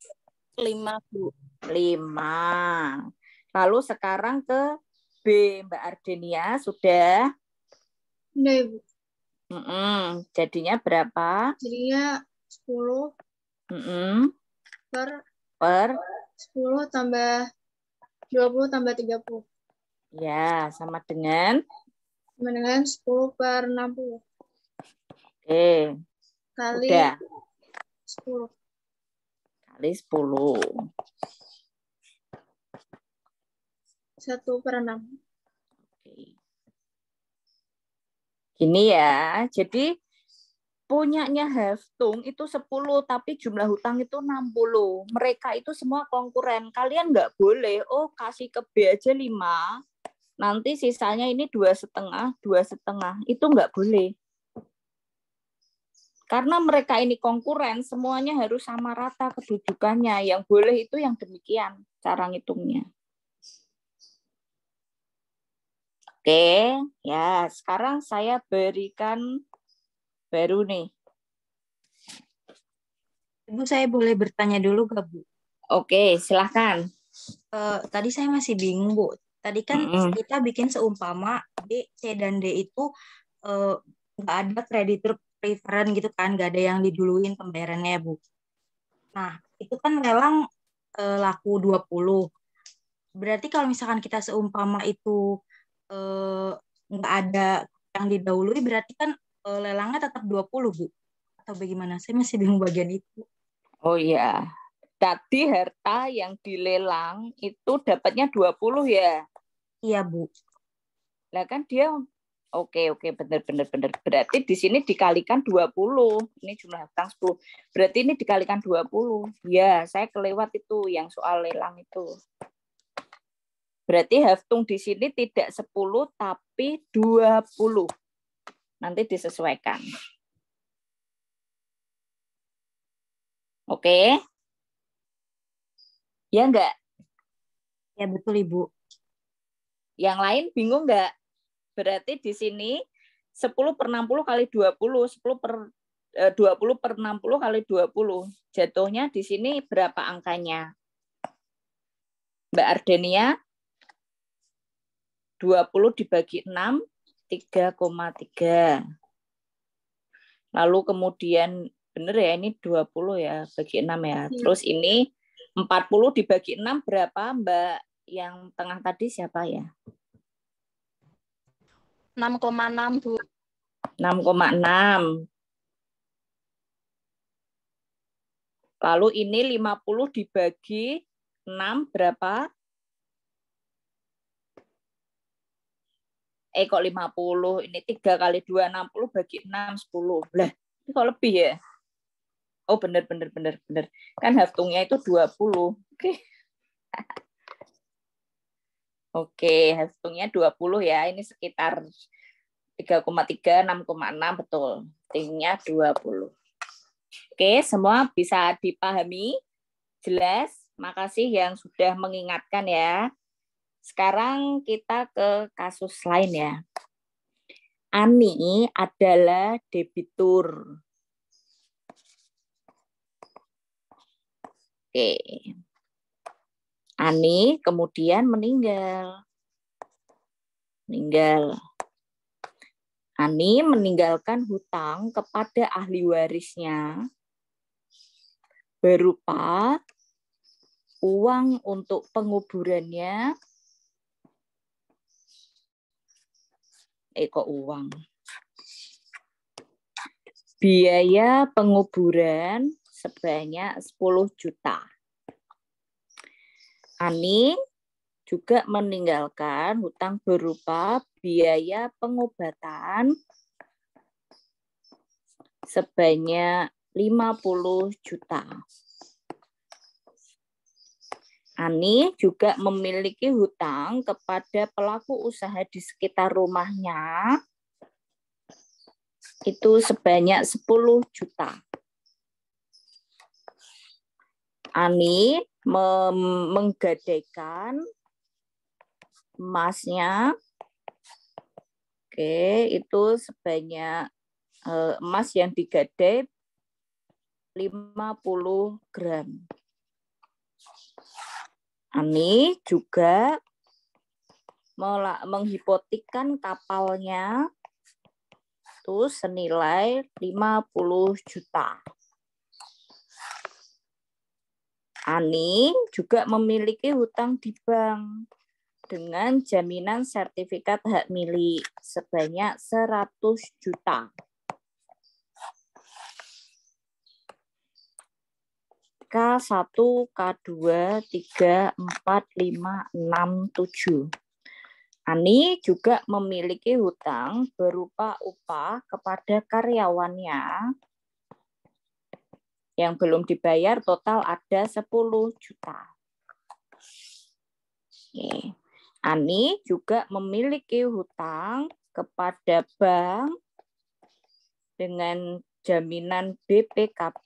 5, Bu. 5. Lalu sekarang ke B, Mbak Ardenia, sudah? Udah, Ibu. Jadinya berapa? Jadinya 10 per 10 tambah 20 tambah 30. Ya, sama dengan? Sama dengan 10 per 60. Oke. Kali udah. 10. Kali 10. 1 per 6. Oke. Gini ya, jadi punyanya Heftung itu 10, tapi jumlah hutang itu 60. Mereka itu semua konkuren. Kalian nggak boleh, kasih ke B aja 5, nanti sisanya ini 2,5, 2,5. Itu nggak boleh. Karena mereka ini konkuren, semuanya harus sama rata kedudukannya. Yang boleh itu yang demikian cara ngitungnya. Oke, ya sekarang saya berikan baru nih. Ibu, saya boleh bertanya dulu gak, Bu? Oke, silahkan. Tadi saya masih bingung, Bu. Tadi kan kita bikin seumpama B, C, dan D itu nggak ada kreditur preference gitu kan, nggak ada yang diduluin pembayarannya, Bu. Nah, itu kan lelang laku 20. Berarti kalau misalkan kita seumpama itu nggak ada yang didahului, berarti kan lelangnya tetap 20, Bu. Atau bagaimana? Saya masih bingung bagian itu. Oh iya. Tadi harta yang dilelang itu dapatnya 20 ya? Iya, Bu. Lah kan dia Oke, benar. Berarti di sini dikalikan 20. Ini jumlah hutang 10. Berarti ini dikalikan 20. Ya, saya kelewat itu yang soal lelang itu. Berarti Heftung di sini tidak 10 tapi 20. Nanti disesuaikan. Oke. Ya enggak? Ya betul, Ibu. Yang lain bingung enggak? Berarti di sini 10 per 60 kali 20, 20 per 60 kali 20. Jatuhnya di sini berapa angkanya? Mbak Ardenia? 20 dibagi 6, 3,3. Lalu kemudian, benar ya, ini 20 ya, bagi 6 ya. Terus ini 40 dibagi 6 berapa, Mbak? Yang tengah tadi siapa ya? 6,6, Bu. 6,6. Lalu ini 50 dibagi 6 berapa? Kok 50? Ini 3 kali 2, 60 bagi 6, 10. Lah, ini kok lebih ya? Oh, benar. Kan Haftungnya itu 20. Oke, Haftungnya 20 ya. Ini sekitar 3,3, 6,6 betul. Tingginya 20. Oke, semua bisa dipahami? Jelas? Makasih yang sudah mengingatkan ya. Sekarang kita ke kasus lain ya. Ani adalah debitur. Oke. Ani kemudian meninggal. Ani meninggalkan hutang kepada ahli warisnya berupa uang untuk penguburannya, uang. Biaya penguburan sebanyak 10 juta. Ani juga meninggalkan hutang berupa biaya pengobatan sebanyak 50 juta. Ani juga memiliki hutang kepada pelaku usaha di sekitar rumahnya itu sebanyak 10 juta. Ani menggadaikan emasnya, itu sebanyak emas yang digadai 50 gram. Ani juga menghipotekkan kapalnya itu senilai 50 juta. Ani juga memiliki hutang di bank dengan jaminan sertifikat hak milik sebanyak 100 juta. K1, K2, 3, 4, 5, 6, 7. Ani juga memiliki hutang berupa upah kepada karyawannya yang belum dibayar, total ada 10 juta. Ani juga memiliki hutang kepada bank dengan jaminan BPKB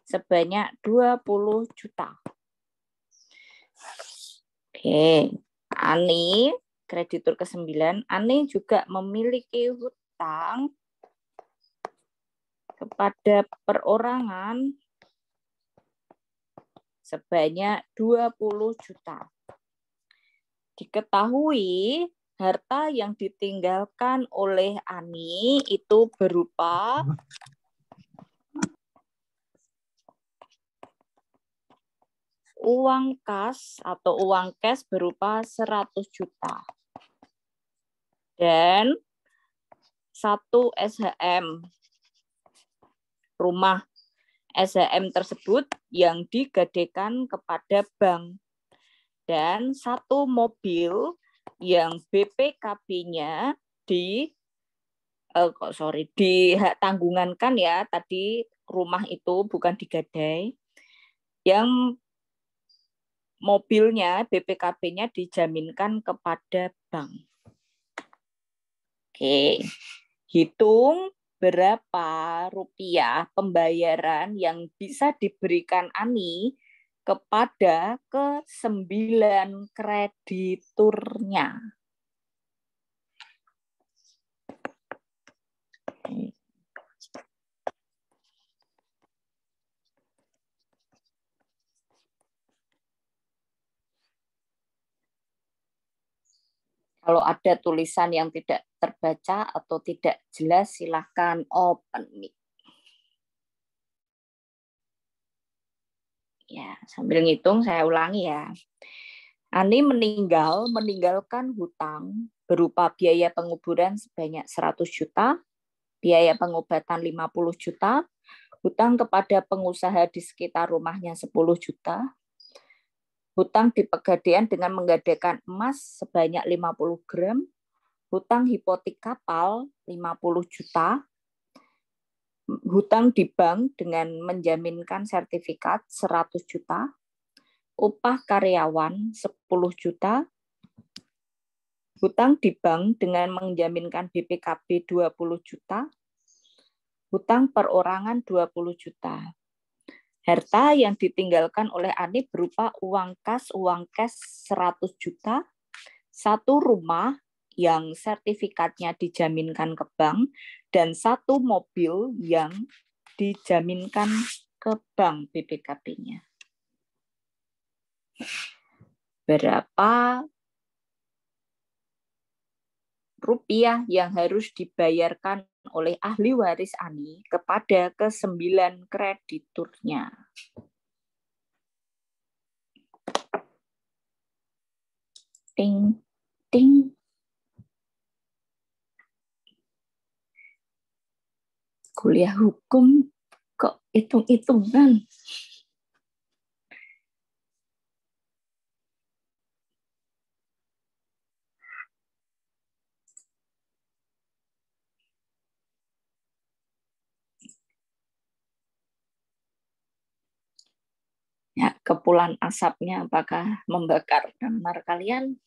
sebanyak 20 juta. Ani, kreditur ke-9, Ani juga memiliki hutang kepada perorangan sebanyak 20 juta. Diketahui harta yang ditinggalkan oleh Ani itu berupa uang kas atau uang cash berupa 100 juta. Dan 1 SHM. Rumah SHM tersebut yang digadaikan kepada bank. Dan 1 mobil yang BPKB-nya ditanggungankan ya, tadi rumah itu bukan digadai. Yang mobilnya BPKB-nya dijaminkan kepada bank. Hitung berapa rupiah pembayaran yang bisa diberikan Ani kepada ke-9 krediturnya. Kalau ada tulisan yang tidak terbaca atau tidak jelas, silakan open mic. Ya, sambil ngitung saya ulangi ya. Ani meninggalkan hutang berupa biaya penguburan sebanyak 100 juta, biaya pengobatan 50 juta, hutang kepada pengusaha di sekitar rumahnya 10 juta, hutang di pegadaian dengan menggadaikan emas sebanyak 50 gram, hutang hipotek kapal 50 juta, hutang di bank dengan menjaminkan sertifikat 100 juta, upah karyawan 10 juta, hutang di bank dengan menjaminkan BPKB 20 juta, hutang perorangan 20 juta. Harta yang ditinggalkan oleh Ani berupa uang cash 100 juta, 1 rumah yang sertifikatnya dijaminkan ke bank, dan 1 mobil yang dijaminkan ke bank BPKB-nya. Berapa rupiah yang harus dibayarkan oleh ahli waris Ani kepada ke-9 krediturnya. Ting, ting. Kuliah hukum kok hitung-hitungan. Ya, kepulan asapnya apakah membakar kamar kalian?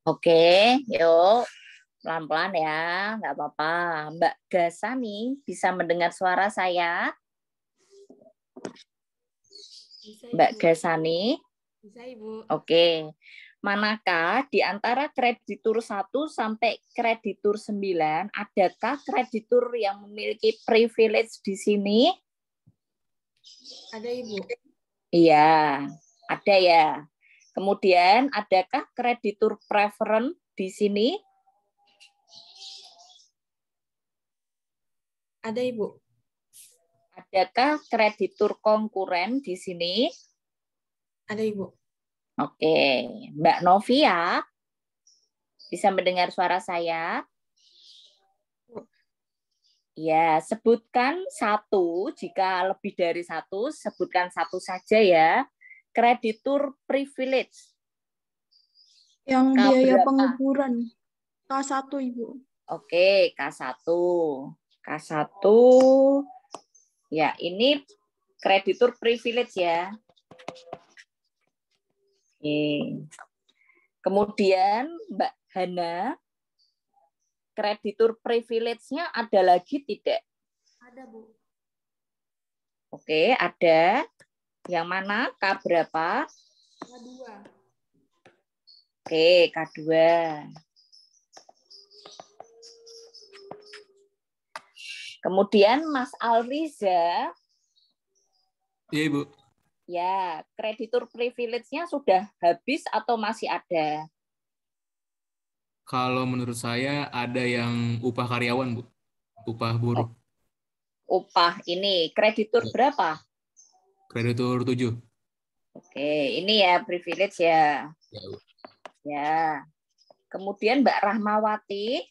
Oke, yuk pelan-pelan ya, nggak apa-apa. Mbak Gasani bisa mendengar suara saya? Bisa, Mbak Ibu. Gasani? Bisa, Ibu. Oke, Manakah di antara kreditur 1 sampai kreditur 9, adakah kreditur yang memiliki privilege di sini? Ada, Ibu. Iya, ada ya. Kemudian, adakah kreditur preference di sini? Ada, Ibu. Adakah kreditur konkuren di sini? Ada, Ibu. Oke, Mbak Novia, bisa mendengar suara saya? Ya, sebutkan satu, jika lebih dari satu, sebutkan satu saja ya. Kreditur privilege. Yang biaya Berapa? penguburan. K1, Ibu. Oke, K1. K1. Ya, ini kreditur privilege ya. Oke. Kemudian Mbak Hana, kreditur privilege-nya ada lagi tidak? Ada, Bu. Oke, ada. Yang mana? K berapa? K2. Oke, K2. Kemudian Mas Alriza. Iya, Ibu. Ya, kreditur privilege-nya sudah habis atau masih ada? Kalau menurut saya ada yang upah karyawan, Bu. Upah buruh. Upah ini kreditur berapa? Kreditur 7. Oke, ini ya privilege ya. Ya, Bu. Ya. Kemudian Mbak Rahmawati.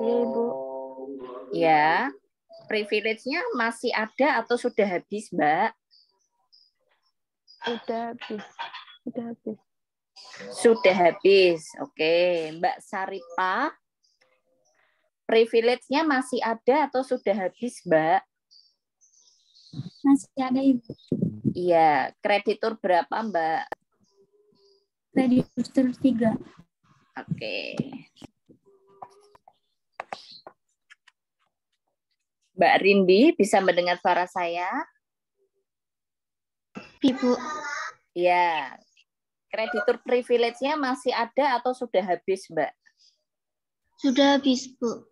Iya, Ibu. Ya. Privilege-nya masih ada atau sudah habis, Mbak? Sudah habis. Sudah habis. Sudah habis. Oke, Mbak Saripa. Privilege-nya masih ada atau sudah habis, Mbak? Masih ada, Ibu. Iya, kreditur berapa, Mbak? Kreditur 3. Oke. Mbak Rindi, bisa mendengar suara saya? Ibu. Ya. Kreditur privilege-nya masih ada atau sudah habis, Mbak? Sudah habis, Bu.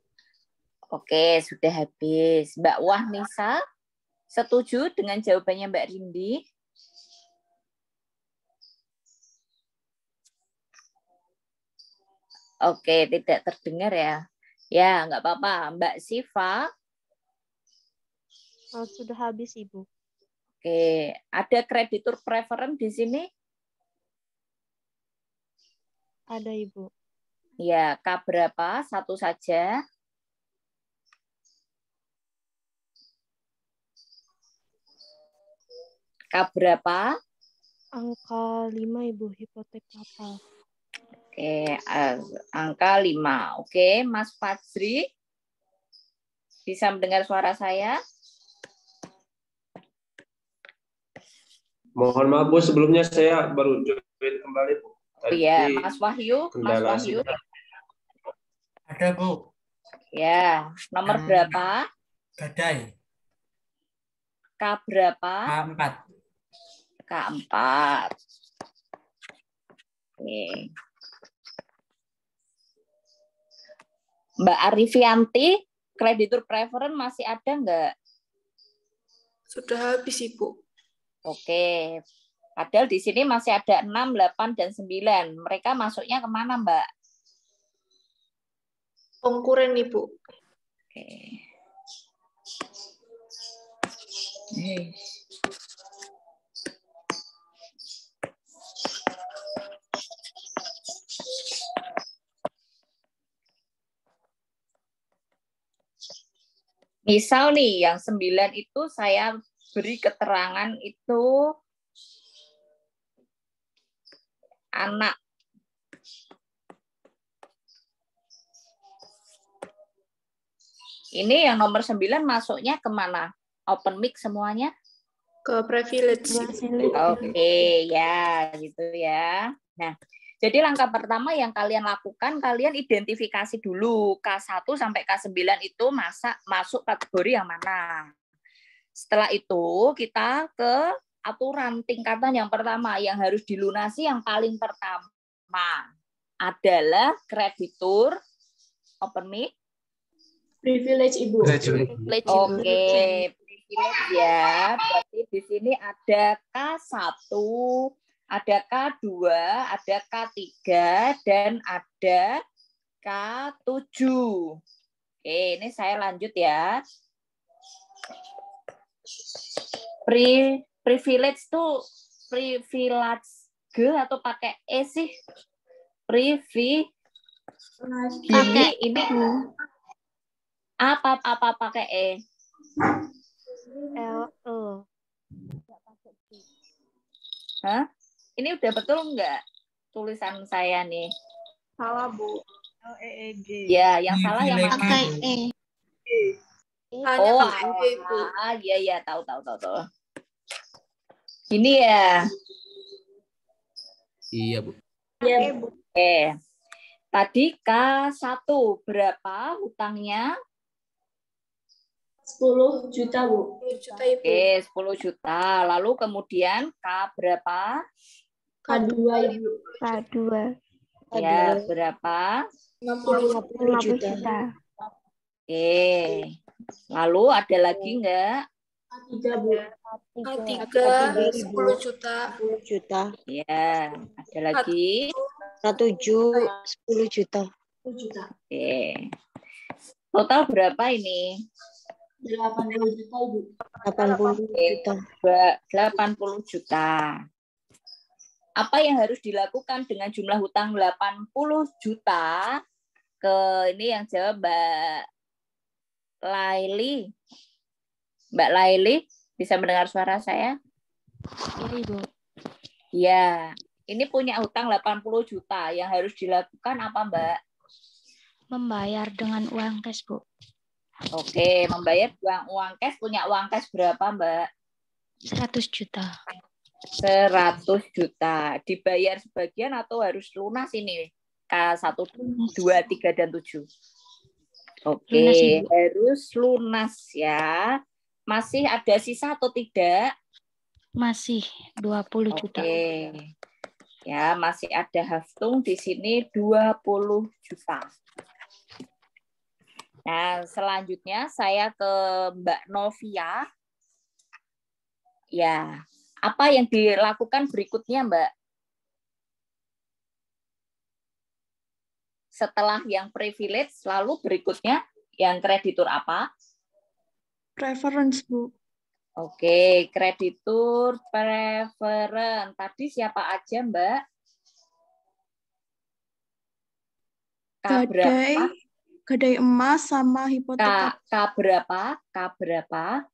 Oke, sudah habis. Mbak Wahnisa, setuju dengan jawabannya Mbak Rindi? Oke, tidak terdengar ya. Ya, nggak apa-apa. Mbak Siva. Sudah habis, Ibu. Oke, ada kreditur preference di sini? Ada, Ibu. Ya, K berapa? Satu saja. K berapa? Angka 5, Ibu, hipotek kapal. Oke, angka 5. Oke, Mas Fajri, bisa mendengar suara saya? Mohon maaf, Bu, sebelumnya saya baru join kembali, Bu. Oh iya, Mas Wahyu. Mas Wahyu. Ada, Bu. Ya, nomor berapa? Badai. K berapa? K4. K4. Oke. Mbak Arifianti, kreditur preference masih ada nggak? Sudah habis, Ibu. Oke. Padahal di sini masih ada 6, 8, dan 9. Mereka masuknya kemana, Mbak? Konkuren, Ibu. Oke. Misal nih, yang 9 itu saya beri keterangan itu anak. Ini yang nomor 9 masuknya kemana? Open mic semuanya? Ke privilege. Oke, ya gitu ya. Nah, jadi langkah pertama yang kalian lakukan, kalian identifikasi dulu K1 sampai K9 itu masuk kategori yang mana. Setelah itu kita ke aturan tingkatan yang pertama yang harus dilunasi yang paling pertama adalah kreditur open mic. Privilege Ibu. Oke, privilege ya. Berarti di sini ada K1, ada K2, ada K3, dan ada K7. Oke, ini saya lanjut ya. Privilege tuh privilege G atau pakai E sih? Pakai ini apa pakai E? Hah? Ini udah betul nggak tulisan saya nih? Salah, Bu. Ya, yang salah yang mana? Pakai E. Oh, iya, tahu. Ini ya. Iya, Bu. Iya, Bu. Tadi K1 berapa hutangnya? 10 juta, Bu. 10 juta, Ibu. Oke, 10 juta. Lalu kemudian K berapa? K2, Ibu. K2. Ya, berapa? 50 juta. Oke. Lalu ada lagi enggak? K3, Bu. K3 10 juta. 10 juta. Ya, ada lagi. K7 10 juta. 10 juta. Oke. Total berapa ini? 80 juta, Ibu. 80 juta. 80 juta. Apa yang harus dilakukan dengan jumlah hutang 80 juta? Ini yang jawab Mbak Laili. Mbak Laili, bisa mendengar suara saya? Iya, Ibu. Ya, ini punya hutang 80 juta. Yang harus dilakukan apa, Mbak? Membayar dengan uang cash, Bu. Oke, membayar uang cash. Punya uang cash berapa, Mbak? 100 juta. 100 juta. Dibayar sebagian atau harus lunas ini? K1, 2, 3, dan 7. Oke, Lunas, Ibu. harus lunas ya. Masih ada sisa atau tidak? Masih 20 juta. Oke. Ya, masih ada haftung di sini 20 juta. Nah, selanjutnya saya ke Mbak Novia. Ya, apa yang dilakukan berikutnya, Mbak? Setelah yang privilege, lalu berikutnya yang kreditur apa? Preference, Bu. Oke, kreditur preference. Tadi siapa aja, Mbak? K berapa? Gadai emas sama hipotek K berapa? K berapa?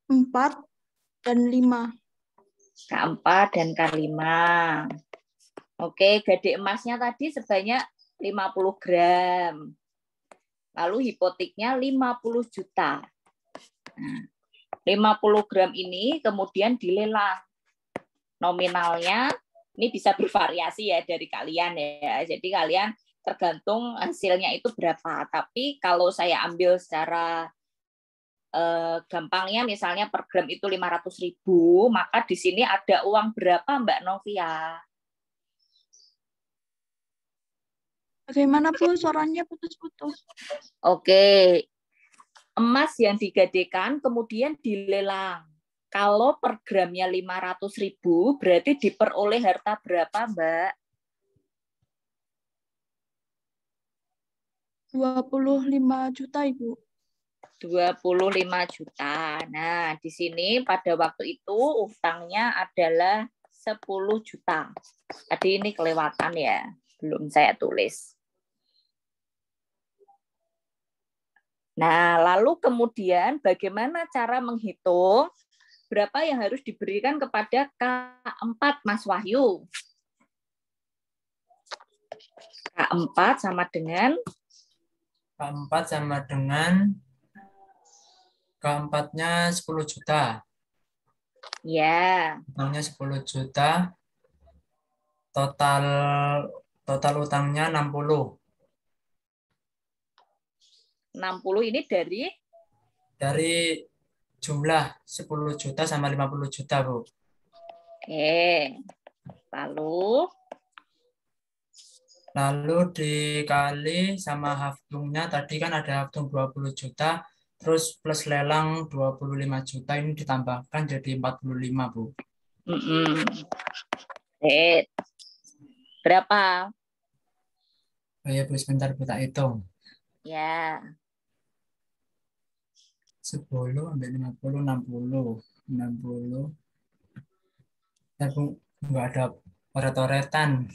4 dan 5. K4 dan K5. Oke, gadai emasnya tadi sebanyak 50 gram. Lalu hipoteknya 50 juta. Nah, 50 gram ini kemudian dilelang. Nominalnya ini bisa bervariasi ya dari kalian ya. Jadi kalian tergantung hasilnya itu berapa. Tapi kalau saya ambil secara gampangnya misalnya per gram itu 500.000, maka di sini ada uang berapa Mbak Novia? Bagaimana, Bu? Suaranya putus-putus. Oke. Emas yang digadekan kemudian dilelang. Kalau per gramnya 500.000, berarti diperoleh harta berapa, Mbak? 25 juta, Ibu. 25 juta. Nah, di sini pada waktu itu utangnya adalah 10 juta. Tadi ini kelewatan ya, belum saya tulis. Nah, lalu kemudian bagaimana cara menghitung berapa yang harus diberikan kepada K4, Mas Wahyu? K4 sama dengan? K4 sama dengan K4-nya 10 juta. Ya. Utangnya 10 juta. Total utangnya 60. 60 ini dari jumlah 10 juta sama 50 juta, Bu. Oke. Lalu dikali sama haftungnya, tadi kan ada haftung 20 juta, terus plus lelang 25 juta, ini ditambahkan jadi 45, Bu. Berapa? Oh ya, Bu, sebentar Bu, tak hitung. Ya. 10 ambil 50, 60. 60. Ya, Bu, nggak ada oret-oretan.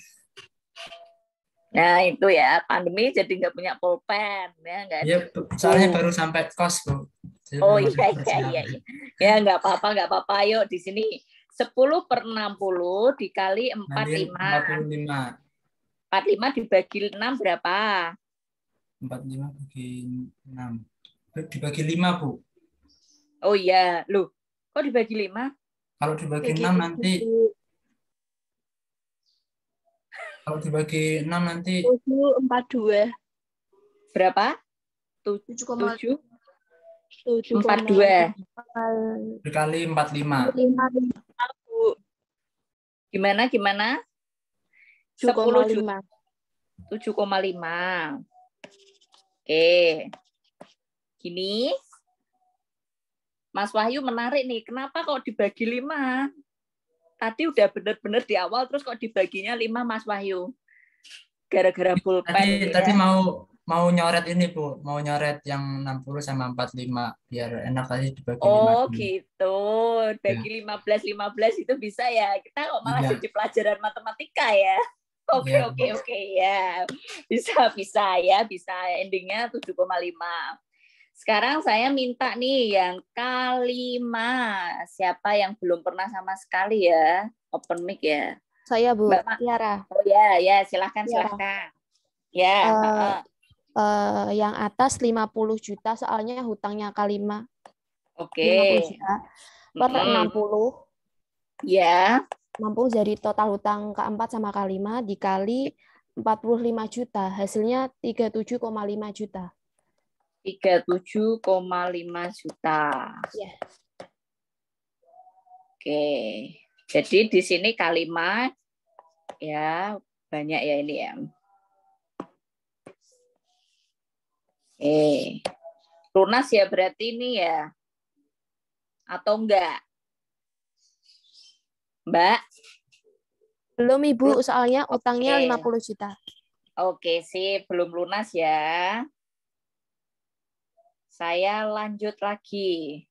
Nah, itu ya, pandemi jadi nggak punya pulpen. Ya, nggak ada. Iya, soalnya baru sampai kos, Bu. Jadi Oh belum iya, sempat iya. bersiap. Ya, nggak apa-apa. Ayo di sini. 10 per 60 dikali 45. 45 dibagi 6 berapa? 45 bagi 6. Dibagi 5, Bu. Oh iya, loh. Kok dibagi 5? Kalau dibagi 6 nanti Kalau dibagi 6 nanti 742. Berapa? 7,42. 42. Dikali 45. Gimana? 10 juta. 7,5. Oke. Gini. Mas Wahyu menarik nih. Kenapa kok dibagi 5? Tadi udah bener-bener di awal, terus kok dibaginya 5, Mas Wahyu? Gara-gara pulpen. Tadi mau nyoret ini, Bu. Mau nyoret yang 60 sama 45 biar enak tadi dibagi 5. Oh gitu, bagi 15 itu bisa ya. Kita kok malah jadi pelajaran matematika ya. Oke ya. Bisa ya, bisa endingnya 7,5. Sekarang saya minta nih yang K5. Siapa yang belum pernah sama sekali ya? Open mic ya. Saya, Bu. Mbak Tiara. Oh ya, silahkan. Ya. Yang atas 50 juta soalnya hutangnya K5. Oke. 50 juta per 60. Ya. 60 dari total hutang K4 sama K5 dikali 45 juta. Hasilnya 37,5 juta. 37,5 juta. Ya. Oke. Jadi di sini K5 ya, banyak ya ini ya. Lunas ya berarti ini ya. Atau enggak? Mbak? Belum, Ibu, soalnya utangnya 50 juta. Oke, sih, belum lunas ya. Saya lanjut lagi.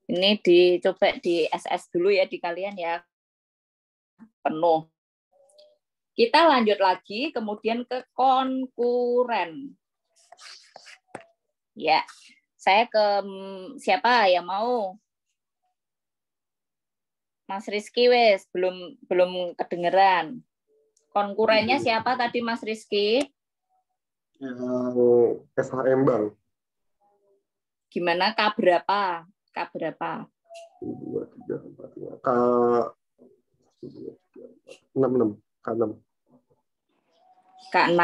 Ini dicoba di SS dulu ya di kalian ya. Penuh. Kita lanjut lagi, kemudian ke konkuren. Ya, saya ke siapa yang mau? Mas Rizky wes, belum kedengeran. Konkurennya siapa tadi Mas Rizky? Yang SHM Bank. Gimana? K berapa? 2, 3, 4, 5. K 6. K6.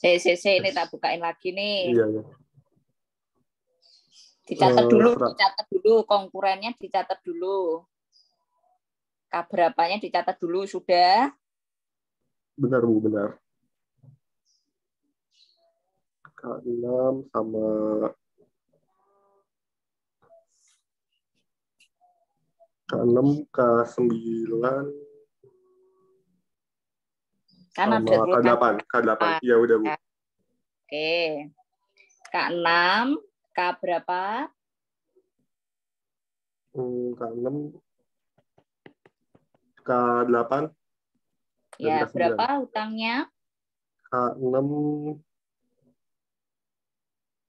CCC ini tak bukain lagi nih. Iya. Dicatat dulu konkurennya dicatat dulu. K berapanya dicatat dulu sudah? Benar, Bu, benar. K6 sama K6, K9 kan sama ada K8. Iya, udah, Bu. Oke. K6, K berapa? K6, K8. Ya, berapa hutangnya? K6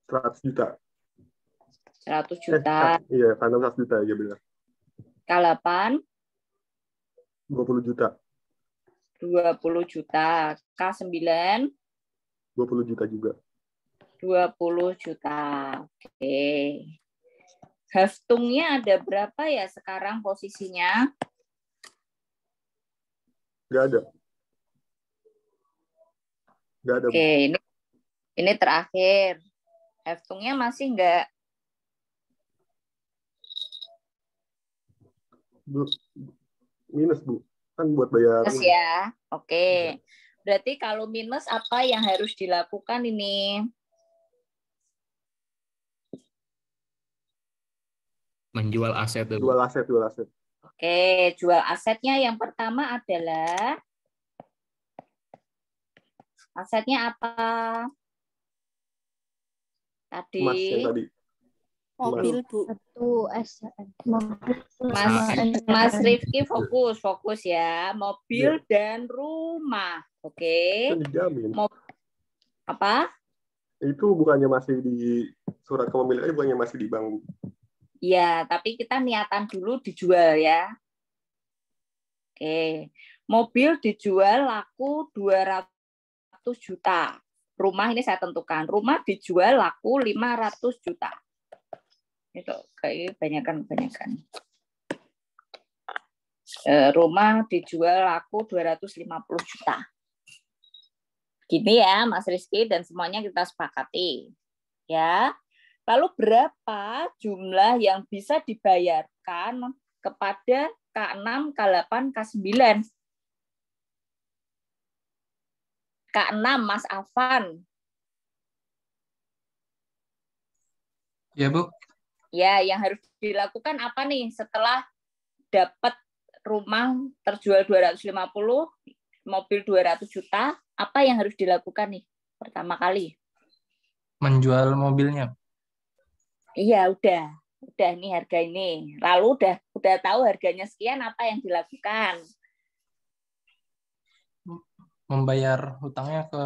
100 juta. 100 juta. Iya, K6 100 juta, ya benar. K8? 20 juta. 20 juta. K9? 20 juta juga. 20 juta. Oke. Haftungnya ada berapa ya sekarang posisinya? Nggak ada. Oke, ini terakhir. Haftungnya masih enggak? Bu, minus, Bu. Kan buat bayar Minus ini. ya. Oke. Berarti kalau minus apa yang harus dilakukan ini? Menjual aset. Jual aset. Oke, jual asetnya yang pertama adalah asetnya apa? Tadi. Emas yang tadi. Mobil, Bu. Satu SHM. Mas Rifki fokus ya. Mobil dan rumah. Oke. Kan dijamin. Apa? Itu bukannya masih di surat kepemilikan, bukannya masih di bank, Bu? Ya, tapi kita niatan dulu dijual ya. Oke. Mobil dijual laku 200 juta. Rumah ini saya tentukan. Rumah dijual laku 500 juta. Itu kayak kebanyakan. Rumah dijual laku 250 juta. Gini ya, Mas Rizky, dan semuanya kita sepakati. Ya. Lalu berapa jumlah yang bisa dibayarkan kepada K6, K8, K9? K6, Mas Afan. Ya, Bu. Ya, yang harus dilakukan apa nih setelah dapat rumah terjual 250, mobil 200 juta, apa yang harus dilakukan nih pertama kali? Menjual mobilnya. Iya, udah nih harga ini. Lalu udah tahu harganya sekian, apa yang dilakukan? Membayar hutangnya ke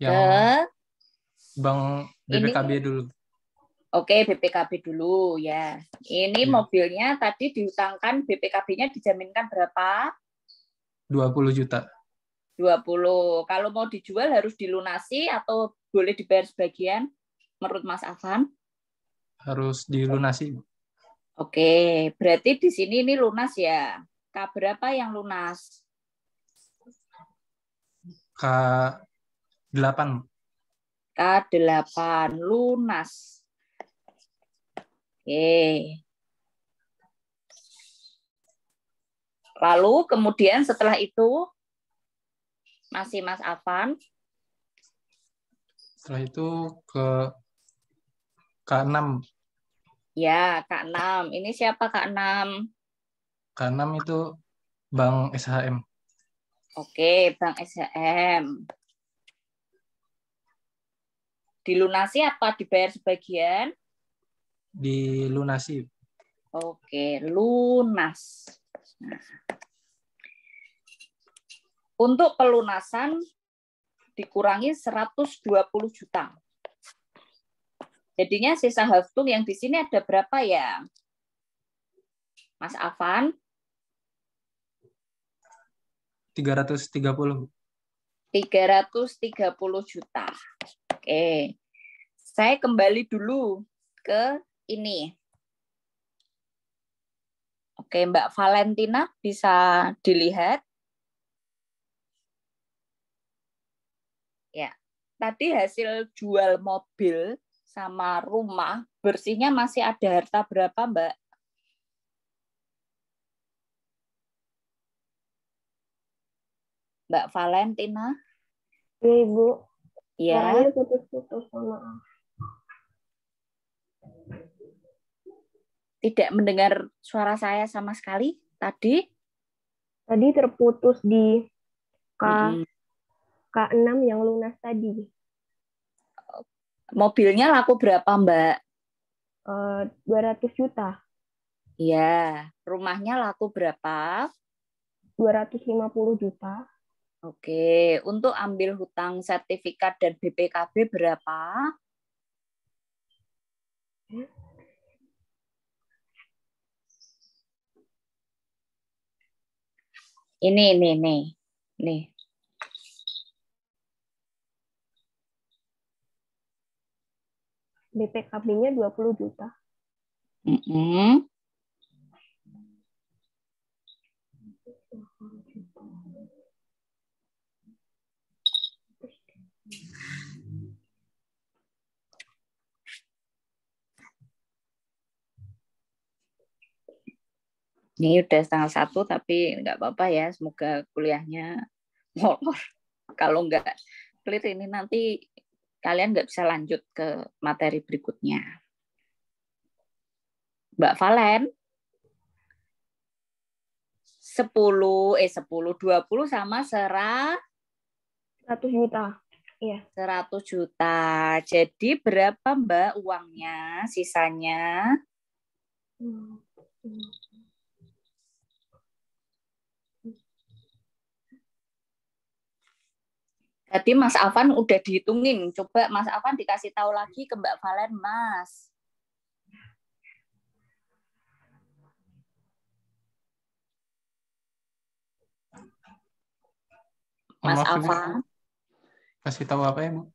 yang bank BPKB dulu. Oke, BPKB dulu ya. Ini mobilnya tadi dihutangkan, BPKB-nya dijaminkan berapa? 20 juta. 20. Kalau mau dijual harus dilunasi atau boleh dibayar sebagian menurut Mas Afan? Harus dilunasi. Oke, berarti di sini ini lunas ya. K berapa yang lunas? K8. K8 lunas. Oke. Lalu kemudian setelah itu masih Mas Afan? Setelah itu ke K6. Ya, K6. Ini siapa K6? K6 itu Bank SHM. Oke, Bank SHM. Dilunasi apa dibayar sebagian? Dilunasi. Oke, lunas. Nah. Untuk pelunasan dikurangi 120 juta. Jadinya sisa haftung yang di sini ada berapa ya? Mas Afan? 330. 330 juta. Oke. Saya kembali dulu ke ini. Oke, Mbak Valentina bisa dilihat. Ya. Tadi hasil jual mobil sama rumah, bersihnya masih ada harta berapa, Mbak? Mbak Valentina? Iya, Ibu. Ya. Suaranya putus-putus, maaf. Tidak mendengar suara saya sama sekali tadi? Tadi terputus di K6 yang lunas tadi. Mobilnya laku berapa, Mbak? 200 juta. Iya. Rumahnya laku berapa? 250 juta. Oke. Untuk ambil hutang sertifikat dan BPKB berapa? Ini. Nih. BPKB-nya 20 juta. Ini udah 12:30 tapi nggak apa-apa ya. Semoga kuliahnya molor. Kalau nggak clear ini nanti kalian nggak bisa lanjut ke materi berikutnya. Mbak Valen, 20 sama 100 juta. Iya. 100 juta. Jadi berapa Mbak uangnya sisanya? Tadi Mas Afan udah dihitungin. Coba Mas Afan dikasih tahu lagi ke Mbak Valen, Mas. Mas Maaf, Afan. Kasih tahu apa ya, Bu?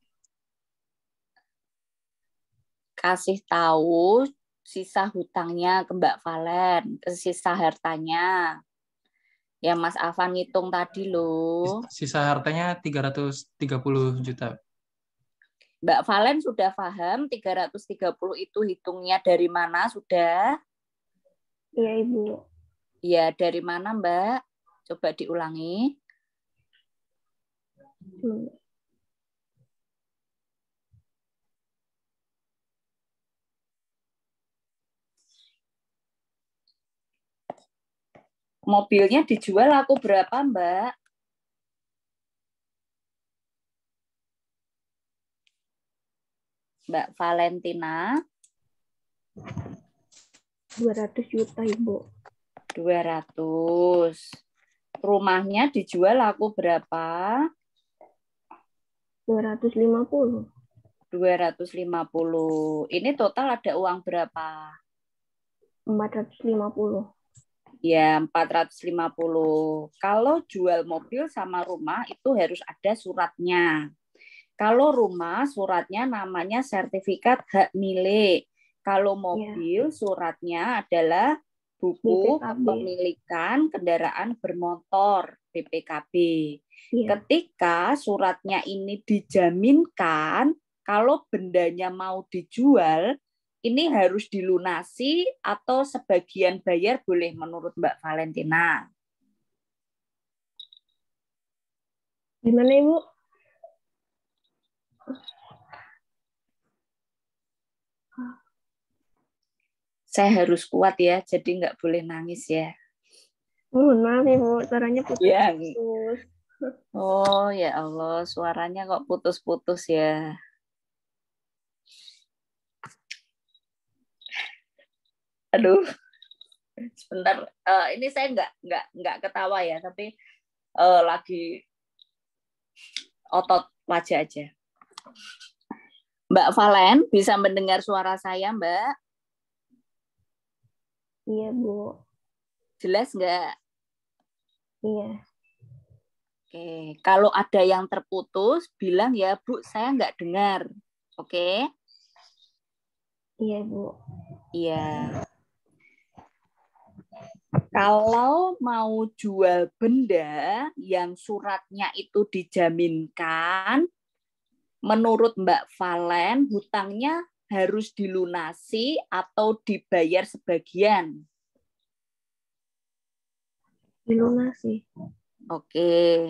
Kasih tahu sisa hutangnya ke Mbak Valen, sisa hartanya. Yang Mas Afan ngitung tadi loh. Sisa hartanya 330 juta. Mbak Valen sudah paham 330 itu hitungnya dari mana sudah? Iya, Ibu. Ya, dari mana Mbak? Coba diulangi. Mobilnya dijual laku berapa, Mbak? Mbak Valentina? 200 juta, Ibu. 200. Rumahnya dijual laku berapa? 250. 250. Ini total ada uang berapa? 450. Ya, 450. Kalau jual mobil sama rumah itu harus ada suratnya. Kalau rumah, suratnya namanya sertifikat hak milik. Kalau mobil, suratnya adalah buku kepemilikan kendaraan bermotor, BPKB. Ketika suratnya ini dijaminkan, kalau bendanya mau dijual, ini harus dilunasi atau sebagian bayar boleh menurut Mbak Valentina. Gimana, Ibu? Saya harus kuat ya, jadi nggak boleh nangis ya. Mohon maaf, Ibu, suaranya putus-putus. Oh ya Allah, suaranya kok putus-putus ya. Aduh, sebentar. Ini saya nggak ketawa ya, tapi lagi otot wajah aja. Mbak Valen, bisa mendengar suara saya, Mbak? Iya, Bu. Jelas nggak? Iya. Oke, kalau ada yang terputus, bilang ya, Bu, saya nggak dengar. Oke? Iya, Bu. Iya. Kalau mau jual benda yang suratnya itu dijaminkan, menurut Mbak Valen, hutangnya harus dilunasi atau dibayar sebagian? Dilunasi. Oke.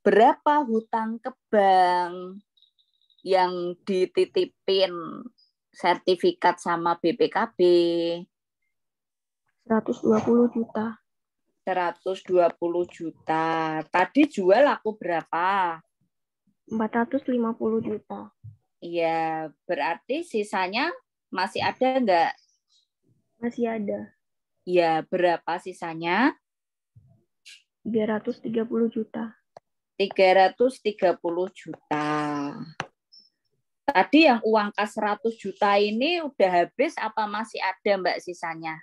Berapa hutang ke bank yang dititipin sertifikat sama BPKB? 120 juta. 120 juta. Tadi jual laku berapa? 450 juta. Iya, berarti sisanya masih ada nggak? Masih ada. Iya, berapa sisanya? 330 juta. 330 juta. Tadi yang uang kas 100 juta ini udah habis apa masih ada Mbak sisanya?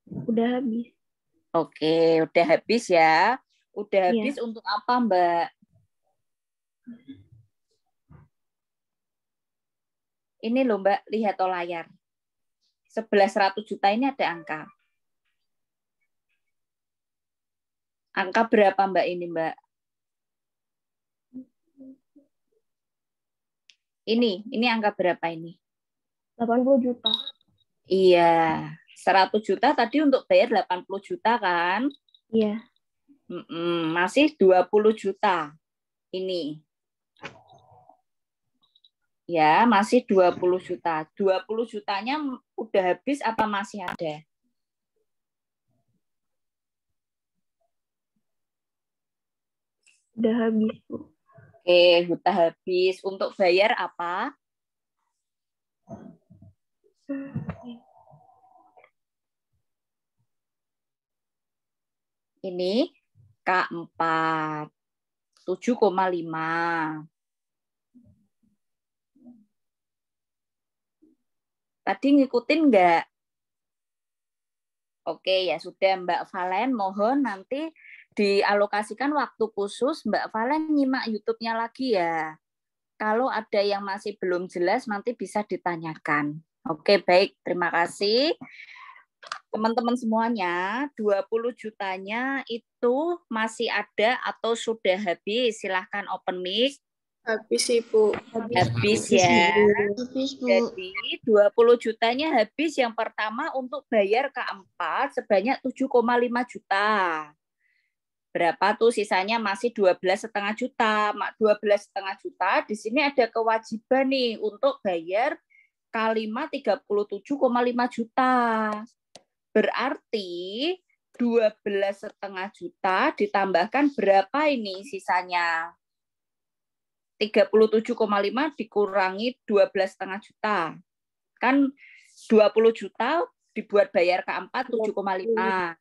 Udah habis. Oke, udah habis ya. Udah habis untuk apa Mbak? Ini loh Mbak, lihat to layar. 100 juta ini ada angka. Angka berapa Mbak ini Mbak? Ini angka berapa ini? 80 juta. Iya, 100 juta tadi untuk bayar 80 juta kan? Iya. Masih 20 juta ini. Ya, masih 20 juta. 20 jutanya udah habis apa masih ada? Udah habis, Bu. Oke, udah habis. Untuk bayar apa? Ini K4. 7,5. Tadi ngikutin nggak? Oke, ya sudah Mbak Valen, mohon nanti dialokasikan waktu khusus Mbak Valen nyimak YouTube-nya lagi ya. Kalau ada yang masih belum jelas nanti bisa ditanyakan. Oke, baik. Terima kasih. Teman-teman semuanya, 20 jutanya itu masih ada atau sudah habis? Silahkan open mic. Habis, Ibu. Habis ya. Habis, Bu. Jadi 20 jutanya habis yang pertama untuk bayar K4 sebanyak 7,5 juta. Berapa tuh sisanya masih 12,5 juta. 12,5 juta di sini ada kewajiban nih untuk bayar K5 37,5 juta. Berarti 12,5 juta ditambahkan berapa ini sisanya? 37,5 dikurangi 12,5 juta. Kan 20 juta dibuat bayar K4 7,5.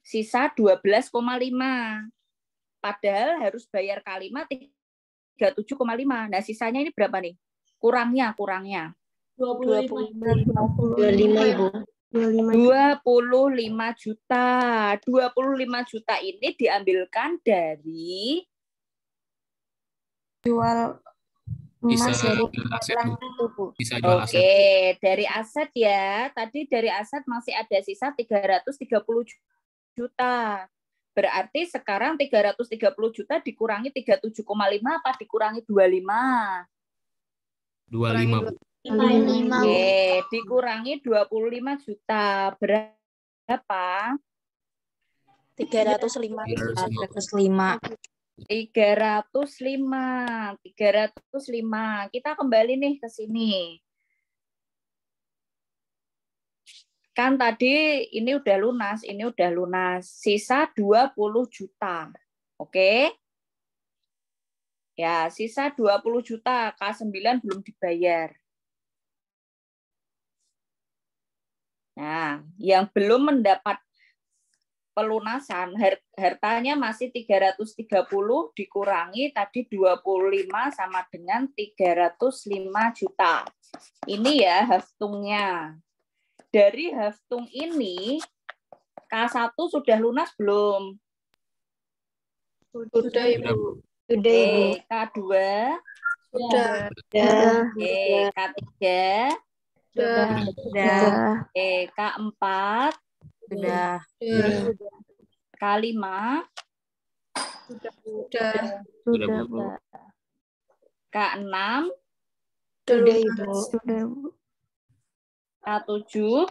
Sisa 12,5. Padahal harus bayar K5 37,5. Nah, sisanya ini berapa nih? Kurangnya. 25, Ibu. 25 juta. 25 juta ini diambilkan dari jual Bisa emas dari aset, Bu. itu, Bu. Bisa jual aset. Oke, dari aset ya. Tadi dari aset masih ada sisa 330 juta. Berarti sekarang 330 juta dikurangi 37,5 apa dikurangi 25? 25, Bu. 25. Oke, dikurangi 25 juta. Berapa? 305. 305. Kita kembali nih ke sini. Kan tadi ini udah lunas. Sisa 20 juta. Oke? Ya, sisa 20 juta. K9 belum dibayar. Nah, yang belum mendapat pelunasan, hartanya masih 330 dikurangi tadi 25 sama dengan 305 juta. Ini ya haftungnya. Dari haftung ini, K1 sudah lunas belum? Sudah, Ibu. Sudah, Ibu. K2? Sudah. K3? Sudah. K4? Sudah. K5? Sudah, Bu. K6? Sudah, Ibu. K7?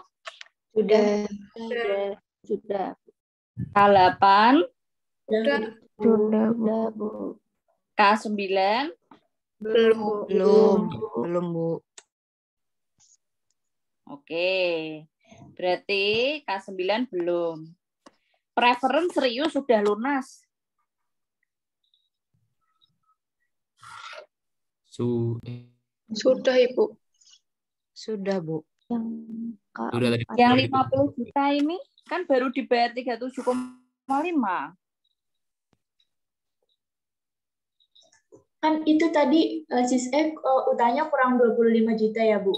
Sudah. K8? Sudah, Bu. K9? Belum, Bu. Oke. Berarti K9 belum. Preference serius sudah lunas. Sudah, Ibu. Sudah, Bu. Yang 50 juta ini kan baru dibayar 37,5. Kan itu tadi utangnya kurang 25 juta ya, Bu.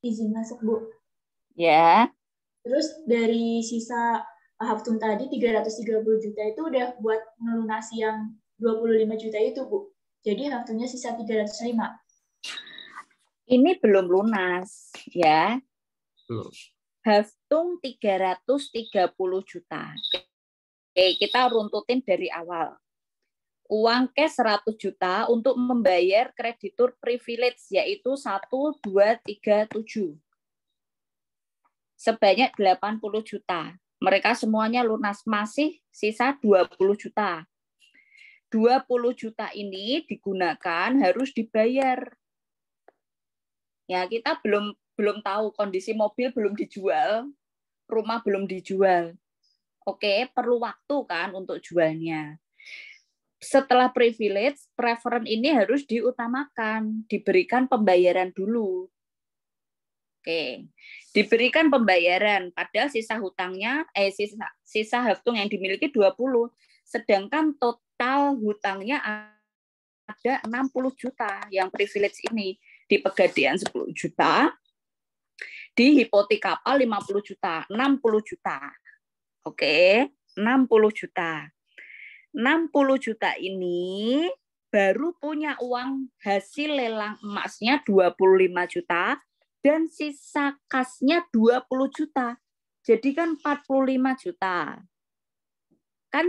Izin masuk, Bu. Ya. Terus dari sisa haftung tadi 330 juta itu udah buat melunasi yang 25 juta itu, Bu. Jadi haftungnya sisa 305. Ini belum lunas, ya. Belum. Haftung 330 juta. Oke, kita runtutin dari awal. uang cash 100 juta untuk membayar kreditur privilege, yaitu 1, 2, 3, 7. Sebanyak 80 juta. Mereka semuanya lunas, masih sisa 20 juta. 20 juta ini digunakan, harus dibayar. Ya, kita belum tahu, kondisi mobil belum dijual, rumah belum dijual. Oke, perlu waktu kan untuk jualnya. Setelah privilege, preference ini harus diutamakan, diberikan pembayaran dulu. Oke, diberikan pembayaran, padahal sisa hutangnya, sisa haftung yang dimiliki 20, sedangkan total hutangnya ada 60 juta. Yang privilege ini di Pegadaian 10 juta, di hipotek kapal 50 juta, 60 juta. Oke, 60 juta. 60 juta ini baru punya uang hasil lelang emasnya 25 juta, dan sisa kasnya 20 juta. Jadi kan 45 juta. Kan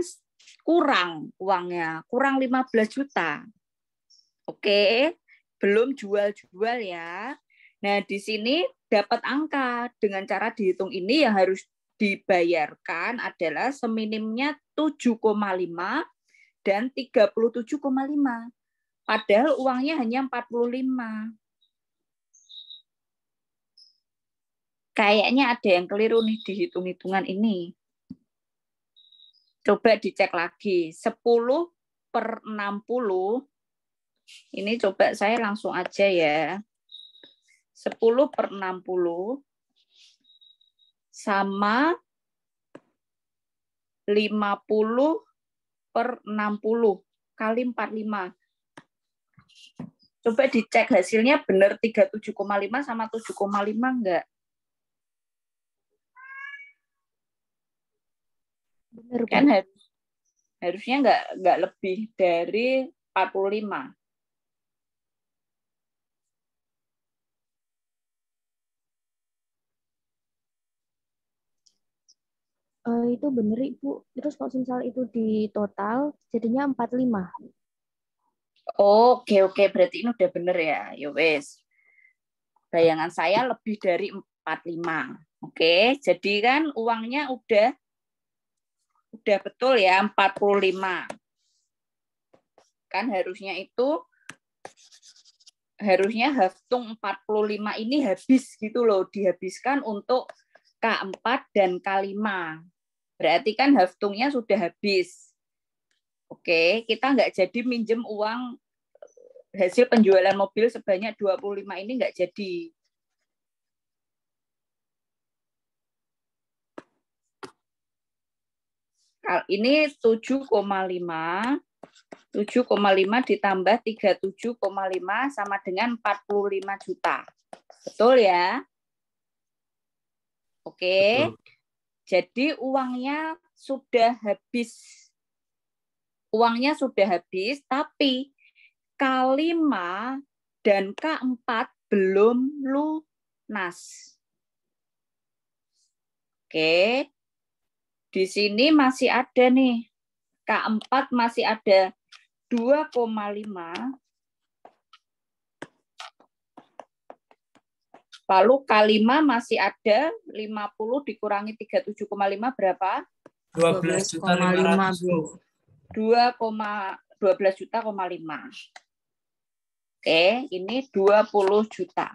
kurang uangnya, kurang 15 juta. Oke, belum jual-jual ya. Nah, di sini dapat angka. Dengan cara dihitung ini yang harus dibayarkan adalah seminimnya 7,5 dan 37,5. Padahal uangnya hanya 45. Kayaknya ada yang keliru nih di hitung-hitungan ini. Coba dicek lagi. 10/60. Ini coba saya langsung aja ya. 10/60 sama 50/60 kali 45. Coba dicek hasilnya benar 37,5 sama 7,5 enggak? Benar, Kan harusnya enggak lebih dari 45. Itu bener Ibu. Terus kalau misal itu di total jadinya 45. Oke, berarti ini udah bener ya. Ya wes. Bayangan saya lebih dari 45. Oke, jadi kan uangnya udah betul ya 45. Kan harusnya haftung 45 ini habis gitu loh, dihabiskan untuk K4 dan K5. Berarti kan haftungnya sudah habis. Oke, kita nggak jadi minjem uang hasil penjualan mobil sebanyak 25 ini nggak jadi. Ini 7,5 ditambah 37,5 sama dengan 45 juta. Betul ya? Oke. Betul. Jadi uangnya sudah habis. Uangnya sudah habis, tapi K5 dan K4 belum lunas. Oke. Di sini masih ada nih. K4 masih ada 2,5. Lalu K5 masih ada 50 dikurangi 37,5 berapa? 12,500. 12 juta, 5. Oke, ini 20 juta.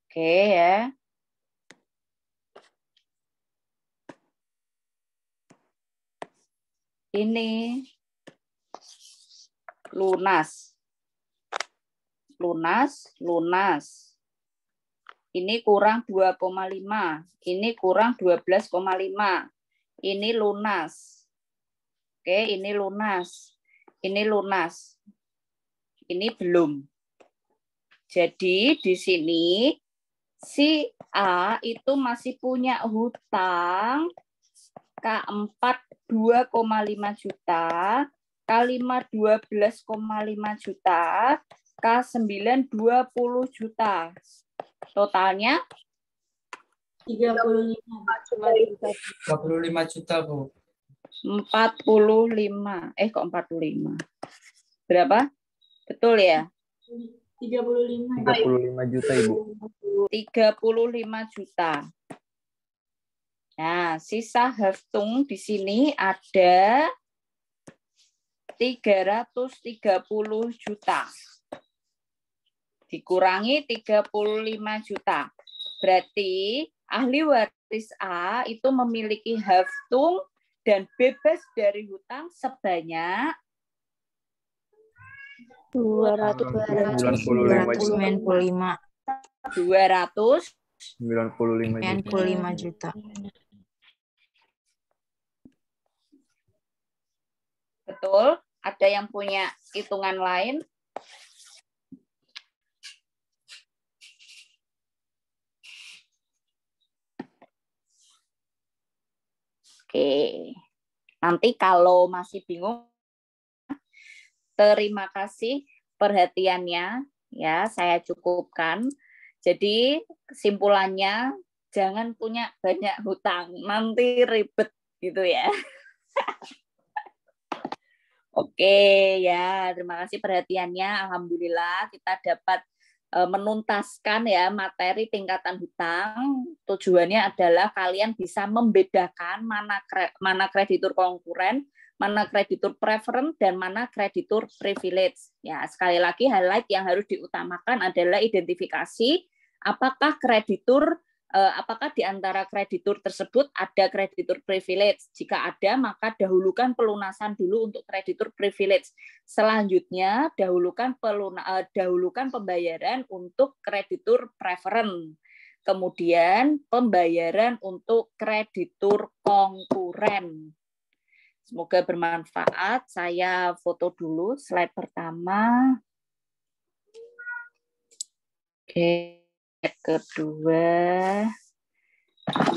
Oke ya. Ini lunas. Ini kurang 2,5. Ini kurang 12,5. Ini lunas. Oke, ini lunas. Ini lunas. Ini belum. Jadi di sini si A itu masih punya hutang K4 2,5 juta, K5 12,5 juta, K9 20 juta. Totalnya 35 juta, Bu. 45. Kok 45? Berapa? Betul ya? 35. 35 juta, Ibu. 35 juta. Nah, sisa Haftung di sini ada 330 juta. Dikurangi 35 juta. Berarti ahli waris A itu memiliki Haftung dan bebas dari hutang sebanyak 295 juta. Betul? Ada yang punya hitungan lain? Oke. Nanti kalau masih bingung, terima kasih perhatiannya. Ya, saya cukupkan. Jadi kesimpulannya jangan punya banyak hutang, nanti ribet gitu ya. Oke ya, terima kasih perhatiannya. Alhamdulillah kita dapat menuntaskan ya materi tingkatan hutang. Tujuannya adalah kalian bisa membedakan mana kreditur konkuren, mana kreditur preferen, dan mana kreditur privilege. Ya, sekali lagi highlight yang harus diutamakan adalah identifikasi apakah di antara kreditur tersebut ada kreditur privilege. Jika ada, maka dahulukan pelunasan dulu untuk kreditur privilege. Selanjutnya, dahulukan pembayaran untuk kreditur preferen. Kemudian, pembayaran untuk kreditur konkuren. Semoga bermanfaat. Saya foto dulu slide pertama. Oke. Kedua,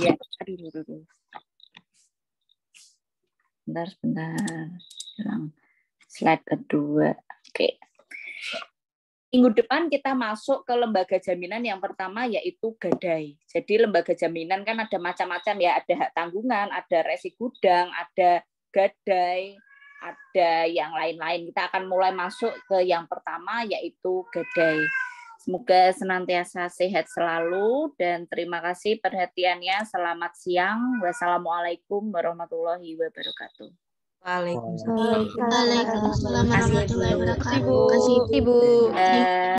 ya, sebentar, slide kedua. Oke. Minggu depan kita masuk ke lembaga jaminan yang pertama yaitu gadai. Jadi lembaga jaminan kan ada macam-macam ya, ada hak tanggungan, ada resi gudang, ada gadai, ada yang lain-lain. Kita akan mulai masuk ke yang pertama yaitu gadai. Semoga senantiasa sehat selalu dan terima kasih perhatiannya. Selamat siang. Wassalamualaikum warahmatullahi wabarakatuh. Waalaikumsalam. Waalaikumsalam warahmatullahi wabarakatuh. Terima kasih, Bu.